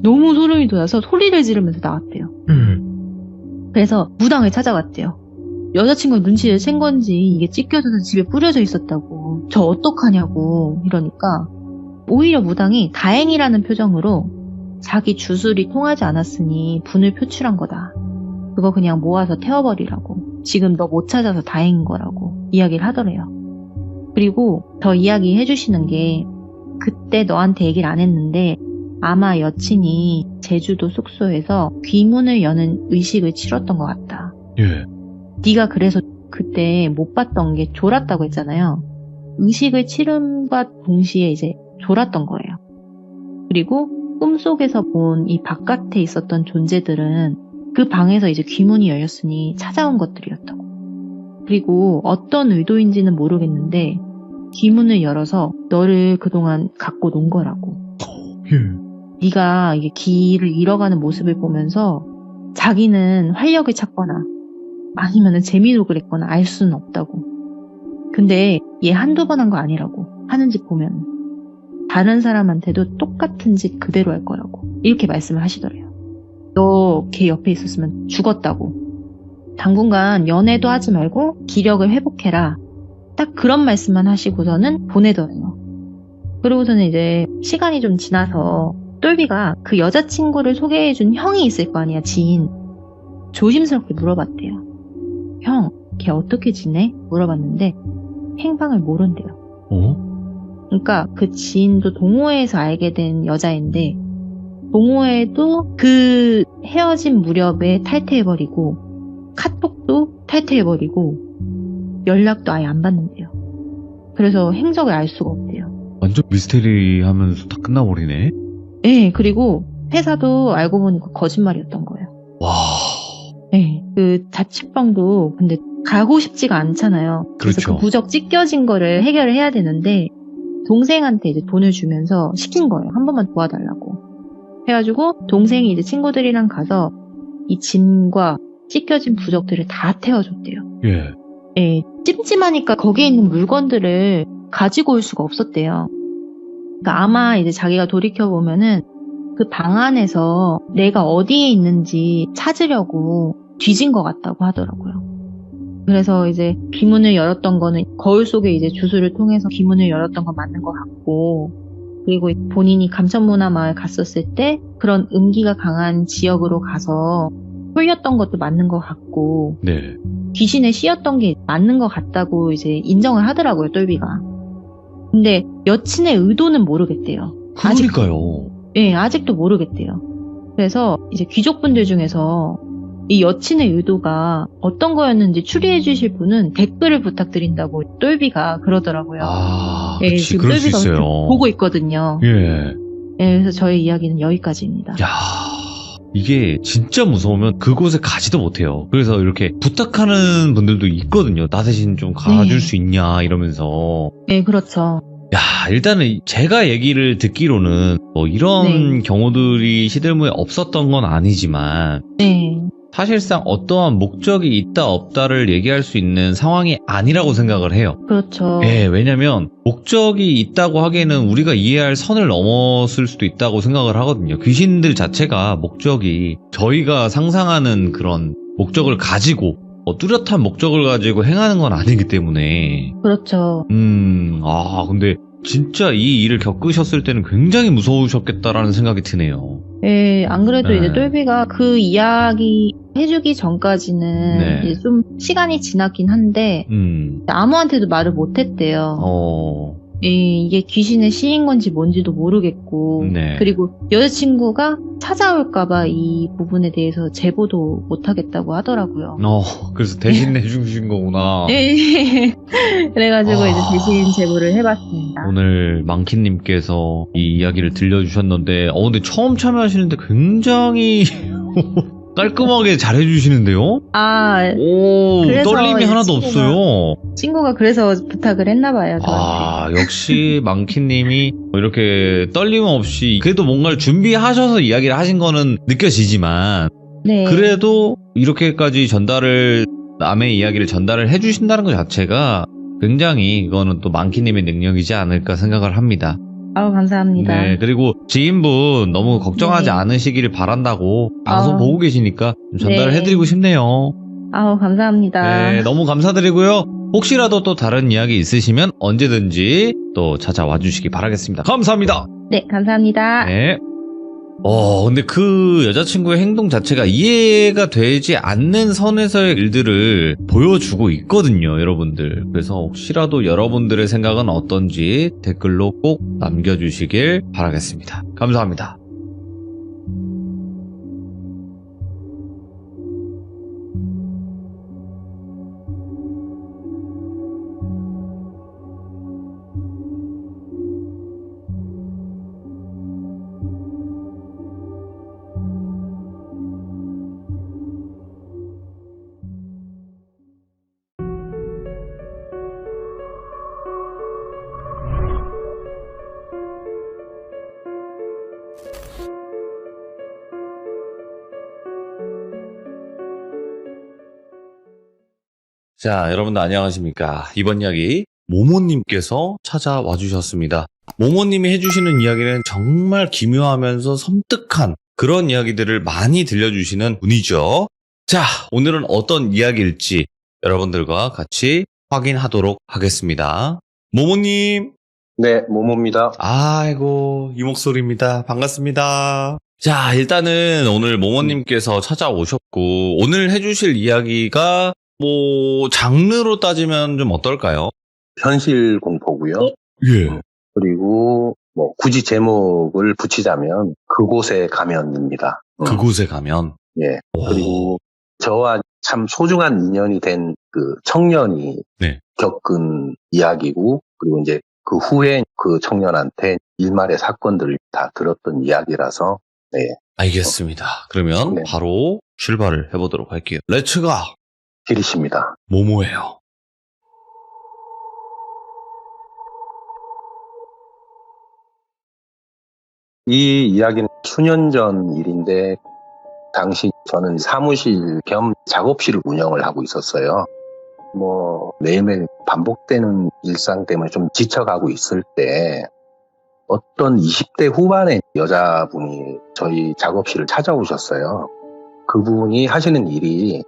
너무 소름이 돋아서 소리를 지르면서 나왔대요. 그래서 무당을 찾아갔대요. 여자친구가 눈치를 챈 건지 이게 찢겨져서 집에 뿌려져 있었다고. 저 어떡하냐고 이러니까 오히려 무당이 다행이라는 표정으로 자기 주술이 통하지 않았으니 분을 표출한 거다. 그거 그냥 모아서 태워버리라고. 지금 너 못 찾아서 다행인 거라고 이야기를 하더래요. 그리고 더 이야기해 주시는 게 그때 너한테 얘기를 안 했는데 아마 여친이 제주도 숙소에서 귀문을 여는 의식을 치렀던 것 같다. 예. 네가 그래서 그때 못 봤던 게 졸았다고 했잖아요. 의식을 치름과 동시에 이제 졸았던 거예요. 그리고 꿈속에서 본 이 바깥에 있었던 존재들은 그 방에서 이제 귀문이 열렸으니 찾아온 것들이었다고. 그리고 어떤 의도인지는 모르겠는데 귀문을 열어서 너를 그동안 갖고 논 거라고. 예. 네가 이게 길을 잃어가는 모습을 보면서 자기는 활력을 찾거나 아니면 재미로 그랬거나 알 수는 없다고. 근데 얘 한두 번 한 거 아니라고. 하는 짓 보면 다른 사람한테도 똑같은 짓 그대로 할 거라고. 이렇게 말씀을 하시더래요. 너 걔 옆에 있었으면 죽었다고. 당분간 연애도 하지 말고 기력을 회복해라. 딱 그런 말씀만 하시고서는 보내더래요. 그러고서는 이제 시간이 좀 지나서 똘비가 그 여자친구를 소개해준 형이 있을 거 아니야, 지인. 조심스럽게 물어봤대요. 형, 걔 어떻게 지내? 물어봤는데 행방을 모른대요. 어? 그러니까 그 지인도 동호회에서 알게 된 여자인데 동호회도 그 헤어진 무렵에 탈퇴해버리고 카톡도 탈퇴해버리고 연락도 아예 안 받는데요. 그래서 행적을 알 수가 없대요. 완전 미스테리 하면서 다 끝나버리네. 네, 그리고 회사도 알고 보니까 거짓말이었던 거예요. 와. 네, 그 자취방도 근데 가고 싶지가 않잖아요. 그래서 그렇죠. 그 부적 찢겨진 거를 해결을 해야 되는데 동생한테 이제 돈을 주면서 시킨 거예요. 한 번만 도와달라고. 해가지고 동생이 이제 친구들이랑 가서 이 짐과 찢겨진 부적들을 다 태워줬대요. 예. 예, 찜찜하니까 거기에 있는 물건들을 가지고 올 수가 없었대요. 그러니까 아마 이제 자기가 돌이켜보면은 그 방 안에서 내가 어디에 있는지 찾으려고 뒤진 것 같다고 하더라고요. 그래서 이제 귀문을 열었던 거는 거울 속에 이제 주술을 통해서 귀문을 열었던 건 맞는 것 같고, 그리고 본인이 감천문화 마을 갔었을 때 그런 음기가 강한 지역으로 가서 홀렸던 것도 맞는 것 같고, 네. 귀신에 씌였던 게 맞는 것 같다고 이제 인정을 하더라고요, 똘비가. 근데 여친의 의도는 모르겠대요. 그러니까요. 예, 아직도 모르겠대요. 그래서 이제 귀족분들 중에서 이 여친의 의도가 어떤 거였는지 추리해 주실 분은 댓글을 부탁드린다고 똘비가 그러더라고요. 아, 예, 그치, 지금 그럴 수 똘비가 있어요. 보고 있거든요. 예. 예, 그래서 저희 이야기는 여기까지입니다. 야, 이게 진짜 무서우면 그곳에 가지도 못해요. 그래서 이렇게 부탁하는 분들도 있거든요. 나 대신 좀 가줄 네. 수 있냐 이러면서. 예, 그렇죠. 야, 일단은 제가 얘기를 듣기로는 뭐 이런 네. 경우들이 시들무에 없었던 건 아니지만 네. 사실상 어떠한 목적이 있다 없다를 얘기할 수 있는 상황이 아니라고 생각을 해요. 그렇죠. 예, 왜냐면 목적이 있다고 하기에는 우리가 이해할 선을 넘었을 수도 있다고 생각을 하거든요. 귀신들 자체가 목적이 저희가 상상하는 그런 목적을 가지고 뚜렷한 목적을 가지고 행하는 건 아니기 때문에 그렇죠. 근데 진짜 이 일을 겪으셨을 때는 굉장히 무서우셨겠다라는 생각이 드네요. 예, 안 그래도 네. 이제 똘비가 그 이야기 해주기 전까지는 네. 이제 좀 시간이 지났긴 한데 아무한테도 말을 못했대요. 예, 이게 귀신의 시인 건지 뭔지도 모르겠고, 네. 그리고 여자친구가 찾아올까봐 이 부분에 대해서 제보도 못하겠다고 하더라고요. 그래서 대신 해주신 거구나. 예, 그래가지고 아. 이제 대신 제보를 해봤습니다. 오늘 망키님께서 이 이야기를 들려주셨는데, 근데 처음 참여하시는데 굉장히 깔끔하게 잘해주시는데요? 아, 오, 그래서 떨림이 이 하나도 친구가- 없어요. 친구가 그래서 부탁을 했나봐요, 저한테. 역시 망키님이 이렇게 떨림 없이 그래도 뭔가를 준비하셔서 이야기를 하신 거는 느껴지지만, 네. 그래도 이렇게까지 남의 이야기를 전달을 해주신다는 것 자체가 굉장히 이거는 또 망키님의 능력이지 않을까 생각을 합니다. 아우, 감사합니다. 네, 그리고 지인분 너무 걱정하지 네. 않으시기를 바란다고 방송 아. 보고 계시니까 좀 전달을 네. 해드리고 싶네요. 아우, 감사합니다. 네, 너무 감사드리고요. 혹시라도 또 다른 이야기 있으시면 언제든지 또 찾아와 주시기 바라겠습니다. 감사합니다. 네, 감사합니다. 네. 근데 그 여자친구의 행동 자체가 이해가 되지 않는 선에서의 일들을 보여주고 있거든요, 여러분들. 그래서 혹시라도 여러분들의 생각은 어떤지 댓글로 꼭 남겨주시길 바라겠습니다. 감사합니다. 자, 여러분들 안녕하십니까. 이번 이야기 모모님께서 찾아와 주셨습니다. 모모님이 해주시는 이야기는 정말 기묘하면서 섬뜩한 그런 이야기들을 많이 들려주시는 분이죠. 자, 오늘은 어떤 이야기일지 여러분들과 같이 확인하도록 하겠습니다. 모모님. 네, 모모입니다. 아이고, 이 목소리입니다. 반갑습니다. 자, 일단은 오늘 모모님께서 찾아오셨고, 오늘 해주실 이야기가 장르로 따지면 좀 어떨까요? 현실 공포고요. 예. 그리고 굳이 제목을 붙이자면 그곳에 가면입니다. 그곳에 가면. 예. 그리고 저와 참 소중한 인연이 된 그 청년이 네. 겪은 이야기고, 그리고 이제 그 후에 그 청년한테 일말의 사건들을 다 들었던 이야기라서, 네. 알겠습니다. 그러면 네. 바로 출발을 해보도록 할게요. 렛츠가! 길이십니다. 모모예요. 이 이야기는 수년 전 일인데, 당시 저는 사무실 겸 작업실을 운영을 하고 있었어요. 매일매일 반복되는 일상 때문에 좀 지쳐가고 있을 때 어떤 20대 후반의 여자분이 저희 작업실을 찾아오셨어요. 그분이 하시는 일이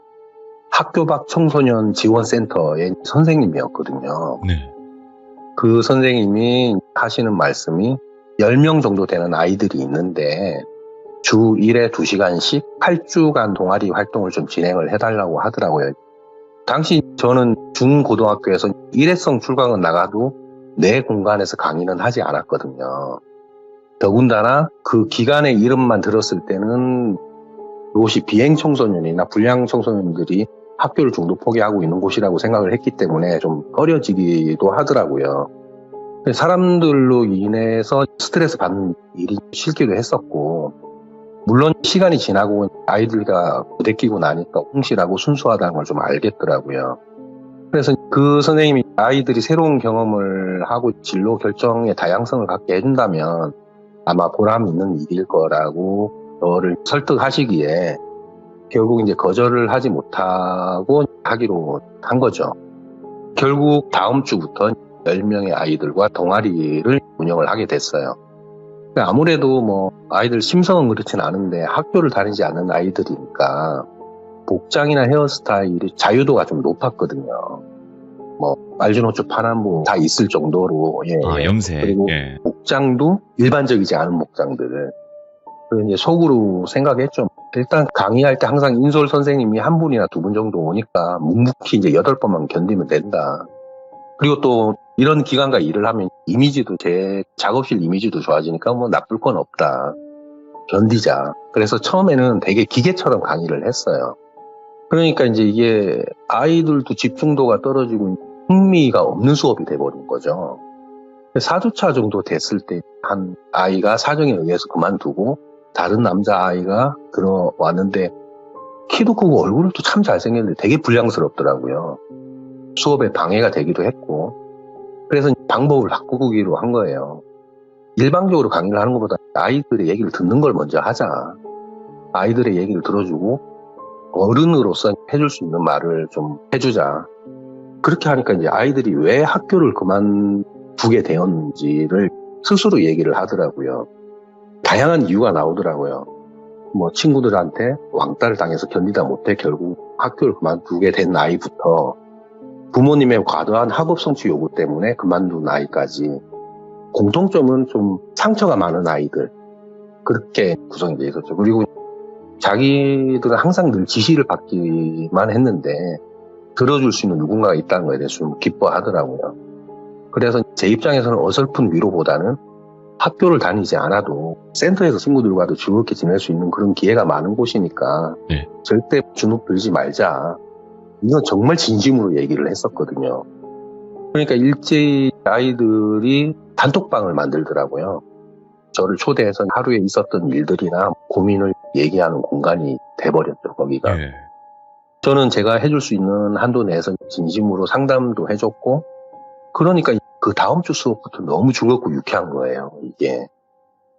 학교 밖 청소년 지원센터의 선생님이었거든요. 네. 그 선생님이 하시는 말씀이 10명 정도 되는 아이들이 있는데 주 1회 2시간씩 8주간 동아리 활동을 좀 진행을 해달라고 하더라고요. 당시 저는 중고등학교에서 일회성 출강은 나가도 내 공간에서 강의는 하지 않았거든요. 더군다나 그 기간의 이름만 들었을 때는 그곳이 비행 청소년이나 불량 청소년들이 학교를 중도 포기하고 있는 곳이라고 생각을 했기 때문에 좀 꺼려지기도 하더라고요. 사람들로 인해서 스트레스 받는 일이 싫기도 했었고, 물론 시간이 지나고 아이들과 부대끼고 나니까 홍실하고 순수하다는 걸 좀 알겠더라고요. 그래서 그 선생님이 아이들이 새로운 경험을 하고 진로 결정의 다양성을 갖게 해준다면 아마 보람 있는 일일 거라고 저를 설득하시기에 결국 이제 거절을 하지 못하고 하기로 한 거죠. 결국 다음 주부터 10명의 아이들과 동아리를 운영을 하게 됐어요. 아무래도 아이들 심성은 그렇진 않은데 학교를 다니지 않는 아이들이니까 복장이나 헤어스타일이 자유도가 좀 높았거든요. 알주노초 파남보 다 있을 정도로. 염색. 그리고 복장도 일반적이지 않은 복장들. 그래서 이제 속으로 생각했죠. 일단 강의할 때 항상 인솔 선생님이 한 분이나 두 분 정도 오니까 묵묵히 이제 8번만 견디면 된다. 그리고 또 이런 기간과 일을 하면 이미지도 제 작업실 이미지도 좋아지니까 나쁠 건 없다. 견디자. 그래서 처음에는 되게 기계처럼 강의를 했어요. 그러니까 이제 이게 아이들도 집중도가 떨어지고 흥미가 없는 수업이 돼버린 거죠. 4주차 정도 됐을 때 한 아이가 사정에 의해서 그만두고 다른 남자아이가 들어왔는데 키도 크고 얼굴도 참 잘생겼는데 되게 불량스럽더라고요. 수업에 방해가 되기도 했고, 그래서 방법을 바꾸기로 한 거예요. 일방적으로 강의를 하는 것보다 아이들의 얘기를 듣는 걸 먼저 하자. 아이들의 얘기를 들어주고 어른으로서 해줄 수 있는 말을 좀 해주자. 그렇게 하니까 이제 아이들이 왜 학교를 그만두게 되었는지를 스스로 얘기를 하더라고요. 다양한 이유가 나오더라고요. 친구들한테 왕따를 당해서 견디다 못해 결국 학교를 그만두게 된 아이부터 부모님의 과도한 학업 성취 요구 때문에 그만둔 아이까지 공통점은 좀 상처가 많은 아이들, 그렇게 구성이 되어 있었죠. 그리고 자기들은 항상 늘 지시를 받기만 했는데 들어줄 수 있는 누군가가 있다는 거에 대해서 좀 기뻐하더라고요. 그래서 제 입장에서는 어설픈 위로보다는 학교를 다니지 않아도 센터에서 친구들과도 즐겁게 지낼 수 있는 그런 기회가 많은 곳이니까 절대 주눅 들지 말자. 이건 정말 진심으로 얘기를 했었거든요. 그러니까 일제히 아이들이 단톡방을 만들더라고요. 저를 초대해서 하루에 있었던 일들이나 고민을 얘기하는 공간이 돼버렸죠, 거기가. 저는 제가 해줄 수 있는 한도 내에서 진심으로 상담도 해줬고, 그러니까 그 다음 주 수업부터 너무 즐겁고 유쾌한 거예요, 이게.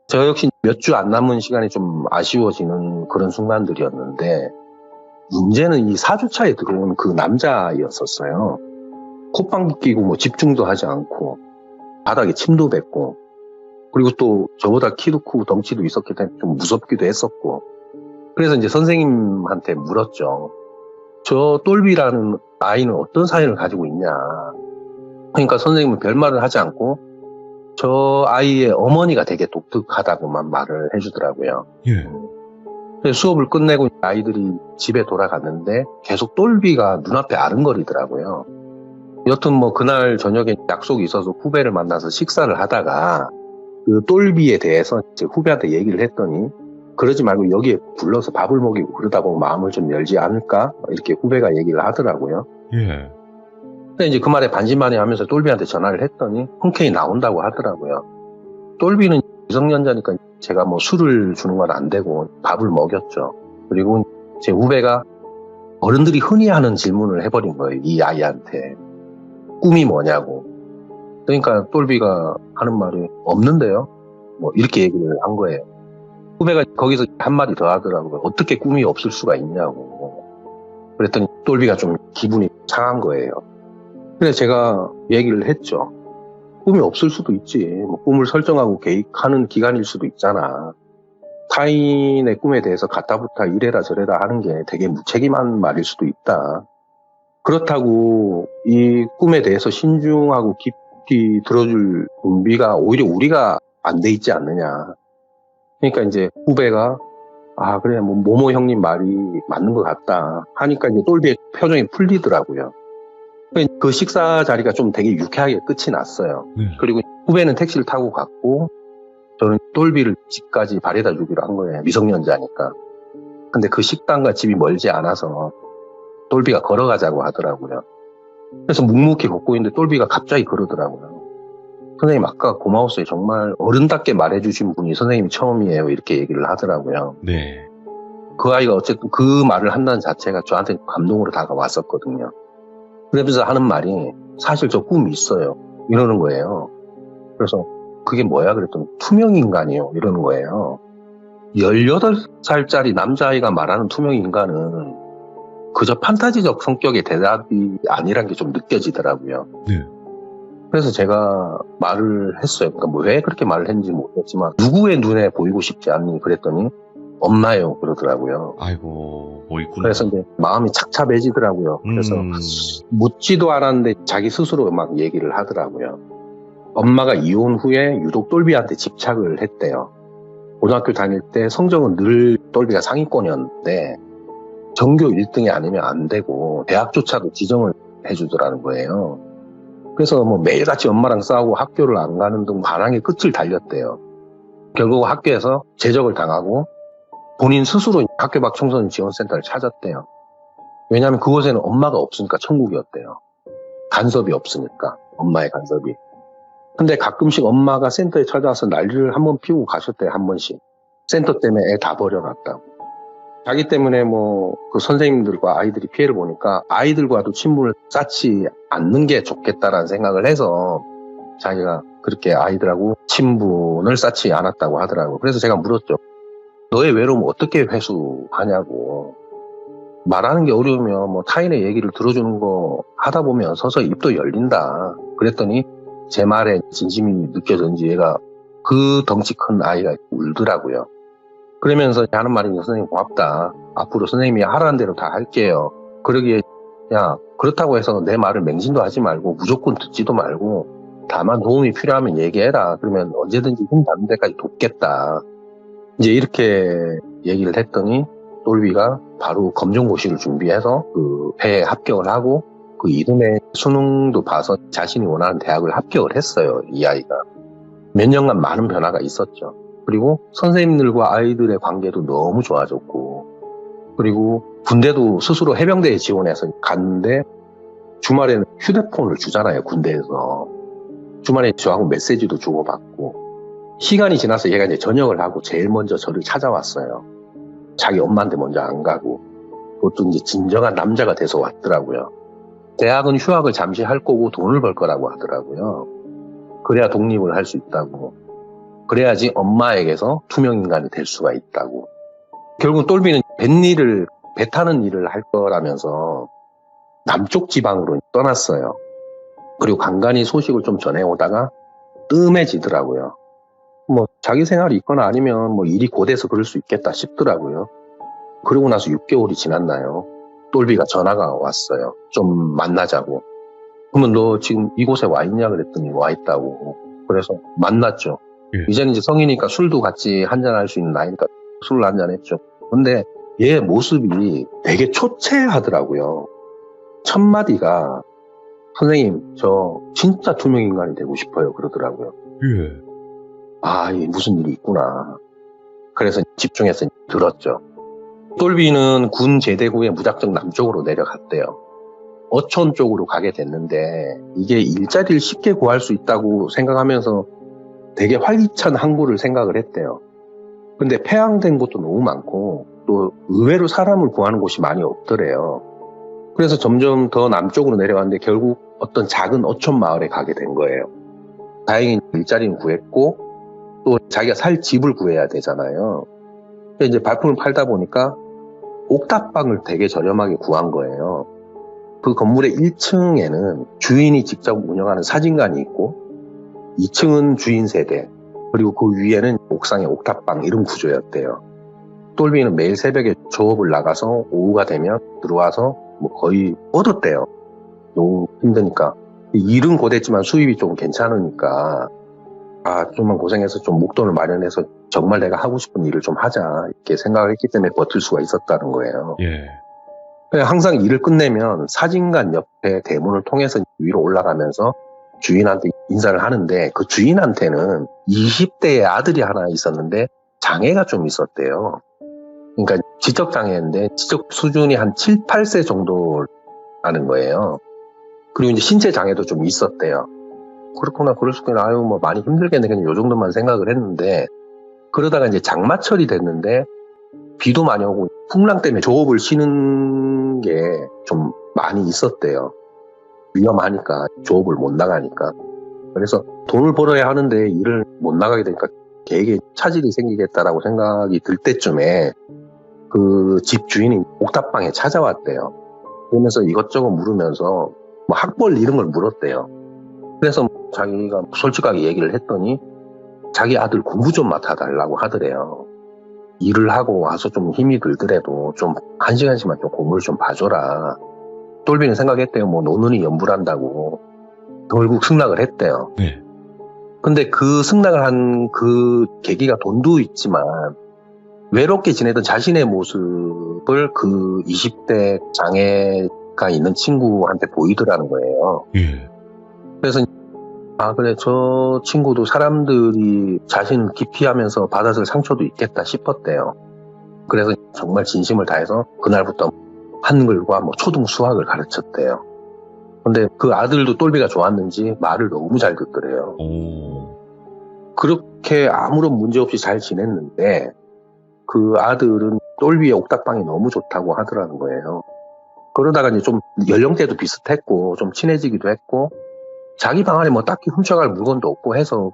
저 역시 몇 주 안 남은 시간이 좀 아쉬워지는 그런 순간들이었는데, 문제는 이 4주차에 들어온 그 남자아이였었어요. 콧방귀 끼고 집중도 하지 않고, 바닥에 침도 뱉고, 그리고 또 저보다 키도 크고 덩치도 있었기 때문에 좀 무섭기도 했었고, 그래서 이제 선생님한테 물었죠. 저 똘비라는 아이는 어떤 사연을 가지고 있냐. 그러니까 선생님은 별말을 하지 않고 저 아이의 어머니가 되게 독특하다고만 말을 해주더라고요. 그래서 수업을 끝내고 아이들이 집에 돌아갔는데 계속 똘비가 눈앞에 아른거리더라고요. 여튼 그날 저녁에 약속이 있어서 후배를 만나서 식사를 하다가 그 똘비에 대해서 이제 후배한테 얘기를 했더니 그러지 말고 여기에 불러서 밥을 먹이고 그러다 보면 마음을 좀 열지 않을까? 이렇게 후배가 얘기를 하더라고요. 근데 이제 그 말에 반신반의하면서 똘비한테 전화를 했더니 흔쾌히 나온다고 하더라고요. 똘비는 미성년자니까 제가 술을 주는 건 안 되고 밥을 먹였죠. 그리고 제 후배가 어른들이 흔히 하는 질문을 해버린 거예요. 이 아이한테. 꿈이 뭐냐고. 그러니까 똘비가 하는 말이 없는데요. 이렇게 얘기를 한 거예요. 후배가 거기서 한마디 더 하더라고요. 어떻게 꿈이 없을 수가 있냐고. 그랬더니 똘비가 좀 기분이 상한 거예요. 그래서 제가 얘기를 했죠. 꿈이 없을 수도 있지. 뭐 꿈을 설정하고 계획하는 기간일 수도 있잖아. 타인의 꿈에 대해서 가타부타 이래라 저래라 하는 게 되게 무책임한 말일 수도 있다. 그렇다고 이 꿈에 대해서 신중하고 깊이 들어줄 준비가 오히려 우리가 안 돼 있지 않느냐. 그러니까 이제 후배가 아 그래 뭐 모모 형님 말이 맞는 것 같다 하니까 이제 똘비의 표정이 풀리더라고요. 그 식사 자리가 좀 되게 유쾌하게 끝이 났어요. 그리고 후배는 택시를 타고 갔고 저는 똘비를 집까지 바래다 주기로 한 거예요. 미성년자니까. 근데 그 식당과 집이 멀지 않아서 똘비가 걸어가자고 하더라고요. 그래서 묵묵히 걷고 있는데 똘비가 갑자기 그러더라고요. 선생님 아까 고마웠어요. 정말 어른답게 말해주신 분이 선생님이 처음이에요. 이렇게 얘기를 하더라고요. 네. 그 아이가 어쨌든 그 말을 한다는 자체가 저한테 감동으로 다가왔었거든요. 그러면서 하는 말이 사실 저 꿈이 있어요. 이러는 거예요. 그래서 그게 뭐야? 그랬더니 투명인간이요. 이러는 거예요. 18살짜리 남자아이가 말하는 투명인간은 그저 판타지적 성격의 대답이 아니란 게 좀 느껴지더라고요. 네. 그래서 제가 말을 했어요. 그러니까 뭐 왜 그렇게 말을 했는지 모르겠지만 누구의 눈에 보이고 싶지 않니? 그랬더니 엄마예요. 그러더라고요. 아이고, 뭐 있구나. 그래서 이제 마음이 착잡해지더라고요. 그래서 묻지도 않았는데 자기 스스로 막 얘기를 하더라고요. 엄마가 이혼 후에 유독 똘비한테 집착을 했대요. 고등학교 다닐 때 성적은 늘 똘비가 상위권이었는데 전교 1등이 아니면 안 되고 대학조차도 지정을 해주더라는 거예요. 그래서 뭐 매일같이 엄마랑 싸우고 학교를 안 가는 등 반항의 끝을 달렸대요. 결국 학교에서 제적을 당하고 본인 스스로 학교 밖 청소년 지원센터를 찾았대요. 왜냐하면 그곳에는 엄마가 없으니까 천국이었대요. 간섭이 없으니까, 엄마의 간섭이. 근데 가끔씩 엄마가 센터에 찾아와서 난리를 한번 피우고 가셨대요, 한 번씩. 센터 때문에 애 다 버려놨다고. 자기 때문에 뭐 그 선생님들과 아이들이 피해를 보니까 아이들과도 친분을 쌓지 않는 게 좋겠다라는 생각을 해서 자기가 그렇게 아이들하고 친분을 쌓지 않았다고 하더라고요. 그래서 제가 물었죠. 너의 외로움 어떻게 회수하냐고. 말하는 게 어려우면 뭐 타인의 얘기를 들어주는 거 하다 보면 서서히 입도 열린다. 그랬더니 제 말에 진심이 느껴졌는지 얘가 그 덩치 큰 아이가 울더라고요. 그러면서 하는 말이 선생님 고맙다. 앞으로 선생님이 하라는 대로 다 할게요. 그러기에 야 그렇다고 해서 내 말을 맹신도 하지 말고 무조건 듣지도 말고 다만 도움이 필요하면 얘기해라. 그러면 언제든지 힘 닿는 데까지 돕겠다. 이제 이렇게 얘기를 했더니 똘비가 바로 검정고시를 준비해서 그 회에 합격을 하고 그 이듬해 수능도 봐서 자신이 원하는 대학을 합격을 했어요. 이 아이가. 몇 년간 많은 변화가 있었죠. 그리고 선생님들과 아이들의 관계도 너무 좋아졌고 그리고 군대도 스스로 해병대에 지원해서 갔는데 주말에는 휴대폰을 주잖아요. 군대에서. 주말에 저하고 메시지도 주고받고 시간이 지나서 얘가 이제 전역을 하고 제일 먼저 저를 찾아왔어요. 자기 엄마한테 먼저 안 가고 그것도 이제 진정한 남자가 돼서 왔더라고요. 대학은 휴학을 잠시 할 거고 돈을 벌 거라고 하더라고요. 그래야 독립을 할 수 있다고. 그래야지 엄마에게서 투명인간이 될 수가 있다고. 결국 똘비는 배 타는 일을 할 거라면서 남쪽 지방으로 떠났어요. 그리고 간간히 소식을 좀 전해오다가 뜸해지더라고요. 뭐 자기 생활이 있거나 아니면 뭐 일이 고돼서 그럴 수 있겠다 싶더라고요. 그러고 나서 6개월이 지났나요? 똘비가 전화가 왔어요. 좀 만나자고. 그러면 너 지금 이곳에 와 있냐 그랬더니 와 있다고. 그래서 만났죠. 예. 이제는 이제 성이니까 술도 같이 한잔할 수 있는 나이니까 술을 한잔했죠. 근데 얘 모습이 되게 초췌하더라고요. 첫 마디가 선생님 저 진짜 투명인간이 되고 싶어요 그러더라고요. 예. 아, 이게 무슨 일이 있구나. 그래서 집중해서 들었죠. 똘비는 군 제대 후에 무작정 남쪽으로 내려갔대요. 어촌 쪽으로 가게 됐는데 이게 일자리를 쉽게 구할 수 있다고 생각하면서 되게 활기찬 항구를 생각을 했대요. 근데 폐항된 곳도 너무 많고 또 의외로 사람을 구하는 곳이 많이 없더래요. 그래서 점점 더 남쪽으로 내려갔는데 결국 어떤 작은 어촌 마을에 가게 된 거예요. 다행히 일자리는 구했고 또 자기가 살 집을 구해야 되잖아요. 이제 발품을 팔다 보니까 옥탑방을 되게 저렴하게 구한 거예요. 그 건물의 1층에는 주인이 직접 운영하는 사진관이 있고 2층은 주인 세대, 그리고 그 위에는 옥상의 옥탑방 이런 구조였대요. 똘비는 매일 새벽에 조업을 나가서 오후가 되면 들어와서 뭐 거의 얻었대요. 너무 힘드니까. 일은 고됐지만 수입이 좀 괜찮으니까 좀만 고생해서 좀 목돈을 마련해서 정말 내가 하고 싶은 일을 좀 하자 이렇게 생각을 했기 때문에 버틸 수가 있었다는 거예요. 예. 항상 일을 끝내면 사진관 옆에 대문을 통해서 위로 올라가면서 주인한테 인사를 하는데 그 주인한테는 20대의 아들이 하나 있었는데 장애가 좀 있었대요. 그러니까 지적장애인데 지적 수준이 한 7, 8세 정도라는 거예요. 그리고 이제 신체 장애도 좀 있었대요. 그렇구나, 그럴 수 있구나. 뭐 많이 힘들겠네. 그냥 요 정도만 생각을 했는데, 그러다가 이제 장마철이 됐는데, 비도 많이 오고, 풍랑 때문에 조업을 쉬는 게 좀 많이 있었대요. 위험하니까, 조업을 못 나가니까. 그래서 돈을 벌어야 하는데 일을 못 나가게 되니까 되게 차질이 생기겠다라고 생각이 들 때쯤에 그 집 주인이 옥탑방에 찾아왔대요. 그러면서 이것저것 물으면서 뭐 학벌 이런 걸 물었대요. 그래서 자기가 솔직하게 얘기를 했더니 자기 아들 공부 좀 맡아달라고 하더래요. 일을 하고 와서 좀 힘이 들더라도 좀 한 시간씩만 좀 공부를 좀 봐줘라. 똘비는 생각했대요. 뭐 노는이 연불한다고. 결국 승낙을 했대요. 네. 근데 그 승낙을 한 그 계기가 돈도 있지만 외롭게 지내던 자신의 모습을 그 20대 장애가 있는 친구한테 보이더라는 거예요. 예. 그래서 그래, 저 친구도 사람들이 자신을 기피하면서 받았을 상처도 있겠다 싶었대요. 그래서 정말 진심을 다해서 그날부터 한글과 뭐 초등 수학을 가르쳤대요. 근데 그 아들도 똘비가 좋았는지 말을 너무 잘 듣더래요. 오. 그렇게 아무런 문제 없이 잘 지냈는데 그 아들은 똘비의 옥탑방이 너무 좋다고 하더라는 거예요. 그러다가 이제 좀 연령대도 비슷했고 좀 친해지기도 했고 자기 방 안에 뭐 딱히 훔쳐갈 물건도 없고 해서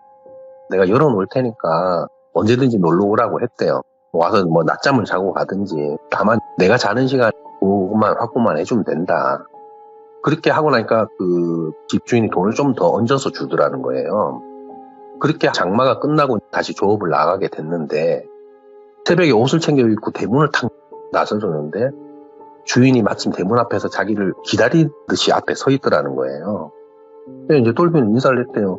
내가 열어놓을 테니까 언제든지 놀러 오라고 했대요. 와서 뭐 낮잠을 자고 가든지 다만 내가 자는 시간 그것만 확보만 해주면 된다. 그렇게 하고 나니까 그 집주인이 돈을 좀 더 얹어서 주더라는 거예요. 그렇게 장마가 끝나고 다시 조업을 나가게 됐는데 새벽에 옷을 챙겨 입고 대문을 탁 나서줬는데 주인이 마침 대문 앞에서 자기를 기다리듯이 앞에 서 있더라는 거예요. 이제 똘비는 인사를 했대요.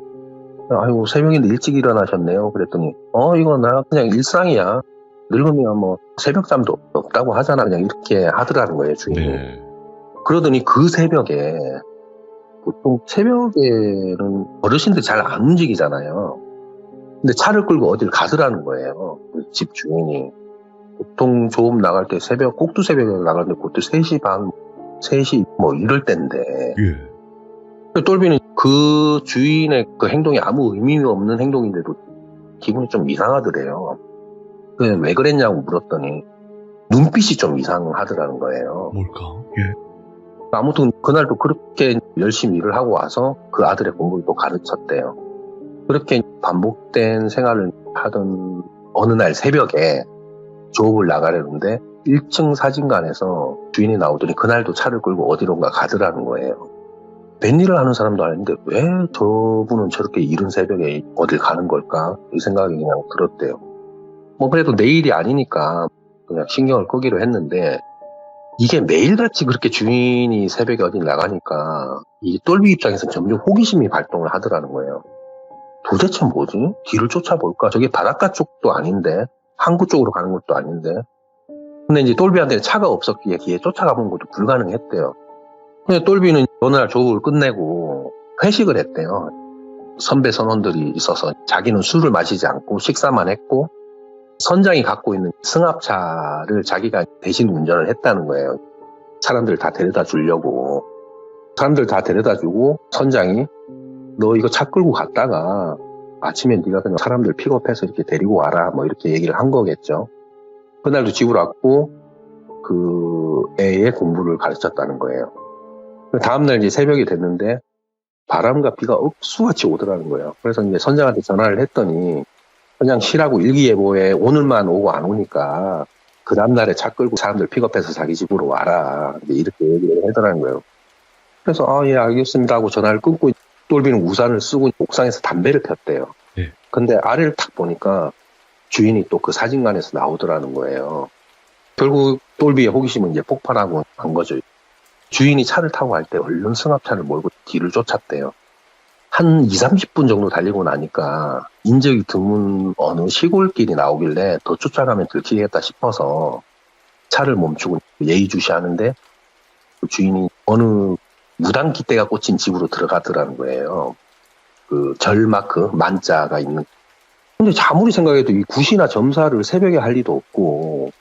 아이고, 새벽인데 일찍 일어나셨네요. 그랬더니, 이거 나 그냥 일상이야. 늙으면 뭐 새벽잠도 없다고 하잖아. 그냥 이렇게 하더라는 거예요, 주인이. 네. 그러더니 그 새벽에, 보통 새벽에는 어르신들 잘 안 움직이잖아요. 근데 차를 끌고 어딜 가더라는 거예요. 그 집 주인이. 보통 조업 나갈 때 새벽, 꼭두 새벽에 나가는데 그때 3시 반, 3시 뭐 이럴 때인데. 예. 똘비는 그 주인의 그 행동이 아무 의미가 없는 행동인데도 기분이 좀 이상하더래요. 왜 그랬냐고 물었더니 눈빛이 좀 이상하더라는 거예요. 뭘까? 예. 아무튼 그날도 그렇게 열심히 일을 하고 와서 그 아들의 공부를 또 가르쳤대요. 그렇게 반복된 생활을 하던 어느 날 새벽에 조업을 나가려는데 1층 사진관에서 주인이 나오더니 그날도 차를 끌고 어디론가 가더라는 거예요. 웬일을 하는 사람도 아닌데 왜 저분은 저렇게 이른 새벽에 어딜 가는 걸까? 이 생각이 그냥 들었대요. 뭐 그래도 내일이 아니니까 그냥 신경을 끄기로 했는데 이게 매일같이 그렇게 주인이 새벽에 어딜 나가니까 이 똘비 입장에서는 점점 호기심이 발동을 하더라는 거예요. 도대체 뭐지? 뒤를 쫓아볼까? 저게 바닷가 쪽도 아닌데 항구 쪽으로 가는 것도 아닌데 근데 이제 똘비한테 차가 없었기에 뒤에 쫓아가본 것도 불가능했대요. 근데 똘비는 어느 날 조업을 끝내고 회식을 했대요. 선배 선원들이 있어서 자기는 술을 마시지 않고 식사만 했고 선장이 갖고 있는 승합차를 자기가 대신 운전을 했다는 거예요. 사람들 다 데려다 주려고. 사람들 다 데려다 주고 선장이 너 이거 차 끌고 갔다가 아침에 네가 그냥 사람들 픽업해서 이렇게 데리고 와라 뭐 이렇게 얘기를 한 거겠죠. 그날도 집으로 왔고 그 애의 공부를 가르쳤다는 거예요. 다음날 이제 새벽이 됐는데 바람과 비가 억수같이 오더라는 거예요. 그래서 이제 선장한테 전화를 했더니 그냥 쉬라고 일기예보에 오늘만 오고 안 오니까 그 다음날에 차 끌고 사람들 픽업해서 자기 집으로 와라. 이렇게 얘기를 하더라는 거예요. 그래서 예 알겠습니다 하고 전화를 끊고 똘비는 우산을 쓰고 옥상에서 담배를 폈대요. 네. 근데 아래를 탁 보니까 주인이 또 그 사진관에서 나오더라는 거예요. 결국 똘비의 호기심은 이제 폭발하고 한 거죠. 주인이 차를 타고 갈 때 얼른 승합차를 몰고 뒤를 쫓았대요. 한 20-30분 정도 달리고 나니까 인적이 드문 어느 시골길이 나오길래 더 쫓아가면 들키겠다 싶어서 차를 멈추고 예의주시하는데 그 주인이 어느 무당기대가 꽂힌 집으로 들어가더라는 거예요. 그 절마크 만자가 있는. 근데 아무리 생각해도 이 굿이나 점사를 새벽에 할 리도 없고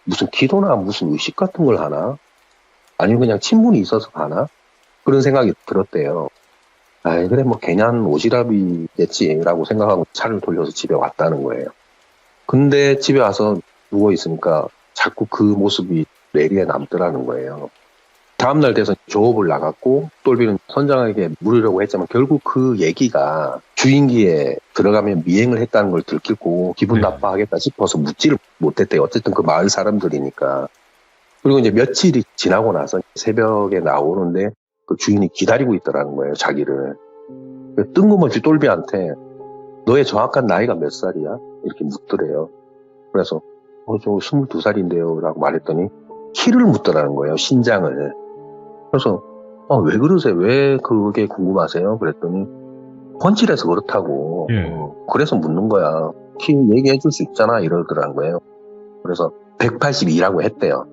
무슨 기도나 무슨 의식 같은 걸 하나? 아니면 그냥 친분이 있어서 가나? 그런 생각이 들었대요. 그래 뭐 괜한 오지랖이겠지라고 생각하고 차를 돌려서 집에 왔다는 거예요. 근데 집에 와서 누워 있으니까 자꾸 그 모습이 뇌리에 남더라는 거예요. 다음날 돼서 조업을 나갔고 똘비는 선장에게 물으려고 했지만 결국 그 얘기가 주인기에 들어가면 미행을 했다는 걸 들키고 기분 나빠하겠다 싶어서 묻지를 못했대요. 어쨌든 그 마을 사람들이니까. 그리고 이제 며칠이 지나고 나서 새벽에 나오는데 그 주인이 기다리고 있더라는 거예요, 자기를. 뜬금없이 똘비한테 너의 정확한 나이가 몇 살이야? 이렇게 묻더래요. 그래서 저 22살인데요 라고 말했더니 키를 묻더라는 거예요, 신장을. 그래서 왜 그러세요? 왜 그게 궁금하세요? 그랬더니 번칠해서 그렇다고. 그래서 묻는 거야. 키 얘기해 줄 수 있잖아 이러더라는 거예요. 그래서 182라고 했대요.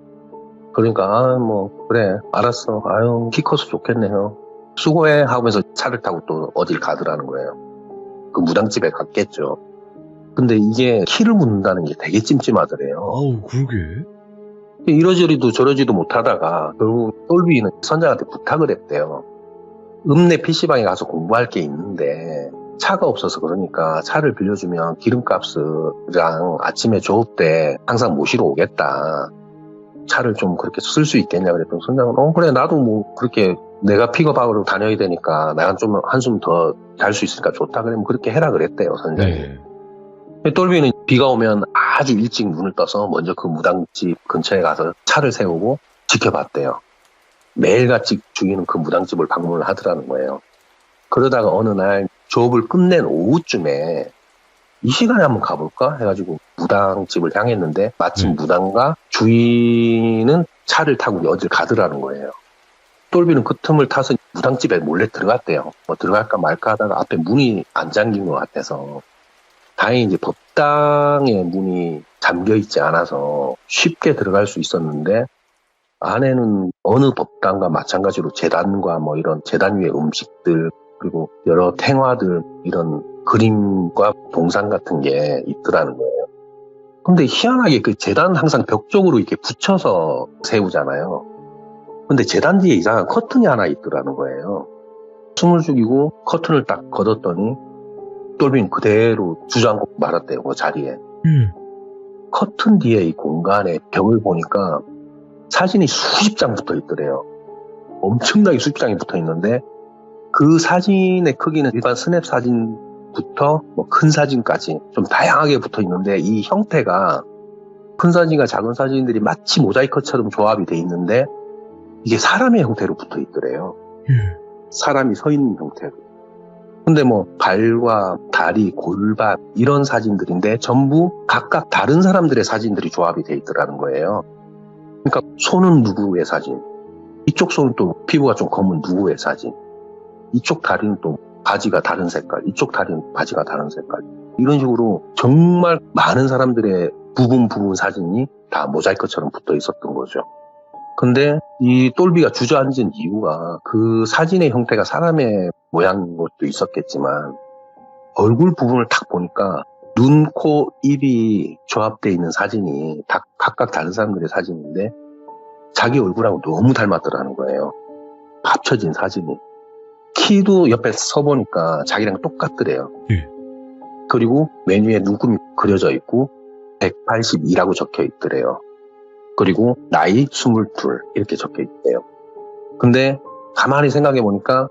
그러니까 뭐 그래 알았어. 아유 키 커서 좋겠네요. 수고해 하면서 차를 타고 또 어딜 가더라는 거예요. 그 무당집에 갔겠죠. 근데 이게 키를 묻는다는 게 되게 찜찜하더래요. 아우 그러게. 이러저리도 저러지도 못하다가 결국 똘비는 선장한테 부탁을 했대요. 읍내 PC방에 가서 공부할 게 있는데 차가 없어서 그러니까 차를 빌려주면 기름값이랑 아침에 조업 때 항상 모시러 오겠다. 차를 좀 그렇게 쓸 수 있겠냐 그랬더니 선장은 그래 나도 뭐 그렇게 내가 픽업하러 다녀야 되니까 내가 좀 한숨 더 잘 수 있으니까 좋다 그러면 그렇게 해라 그랬대요 선장이. 똘비는 비가 오면 아주 일찍 눈을 떠서 먼저 그 무당집 근처에 가서 차를 세우고 지켜봤대요. 매일같이 주인은 그 무당집을 방문을 하더라는 거예요. 그러다가 어느 날 조업을 끝낸 오후쯤에 이 시간에 한번 가볼까 해가지고 무당집을 향했는데 마침 무당과 주인은 차를 타고 어딜 가더라는 거예요. 똘비는 그 틈을 타서 무당집에 몰래 들어갔대요. 뭐 들어갈까 말까 하다가 앞에 문이 안 잠긴 것 같아서 다행히 이제 법당의 문이 잠겨 있지 않아서 쉽게 들어갈 수 있었는데 안에는 어느 법당과 마찬가지로 제단과 뭐 이런 제단 위에 음식들 그리고 여러 탱화들 이런 그림과 동상 같은 게 있더라는 거예요. 근데 희한하게 그 제단 항상 벽 쪽으로 이렇게 붙여서 세우잖아요. 근데 제단 뒤에 이상한 커튼이 하나 있더라는 거예요. 숨을 죽이고 커튼을 딱 걷었더니 똘비는 그대로 주저앉고 말았대요. 그 자리에. 커튼 뒤에 이 공간에 벽을 보니까 사진이 수십 장 붙어 있더래요. 엄청나게 수십 장이 붙어 있는데 그 사진의 크기는 일반 스냅 사진부터 뭐 큰 사진까지 좀 다양하게 붙어 있는데 이 형태가 큰 사진과 작은 사진들이 마치 모자이크처럼 조합이 돼 있는데 이게 사람의 형태로 붙어 있더래요. 사람이 서 있는 형태로. 근데 뭐 발과 다리, 골반 이런 사진들인데 전부 각각 다른 사람들의 사진들이 조합이 돼 있더라는 거예요. 그러니까 손은 누구의 사진, 이쪽 손은 또 피부가 좀 검은 누구의 사진, 이쪽 다리는 또 바지가 다른 색깔, 이쪽 다리는 바지가 다른 색깔. 이런 식으로 정말 많은 사람들의 부분 사진이 다 모자이크처럼 붙어 있었던 거죠. 근데 이 똘비가 주저앉은 이유가 그 사진의 형태가 사람의 모양인 것도 있었겠지만 얼굴 부분을 딱 보니까 눈, 코, 입이 조합되어 있는 사진이 다 각각 다른 사람들의 사진인데 자기 얼굴하고 너무 닮았더라는 거예요. 합쳐진 사진이. 키도 옆에 서보니까 자기랑 똑같더래요. 그리고 메뉴에 누금이 그려져 있고 182라고 적혀 있더래요. 그리고 나이 22 이렇게 적혀 있대요. 근데 가만히 생각해 보니까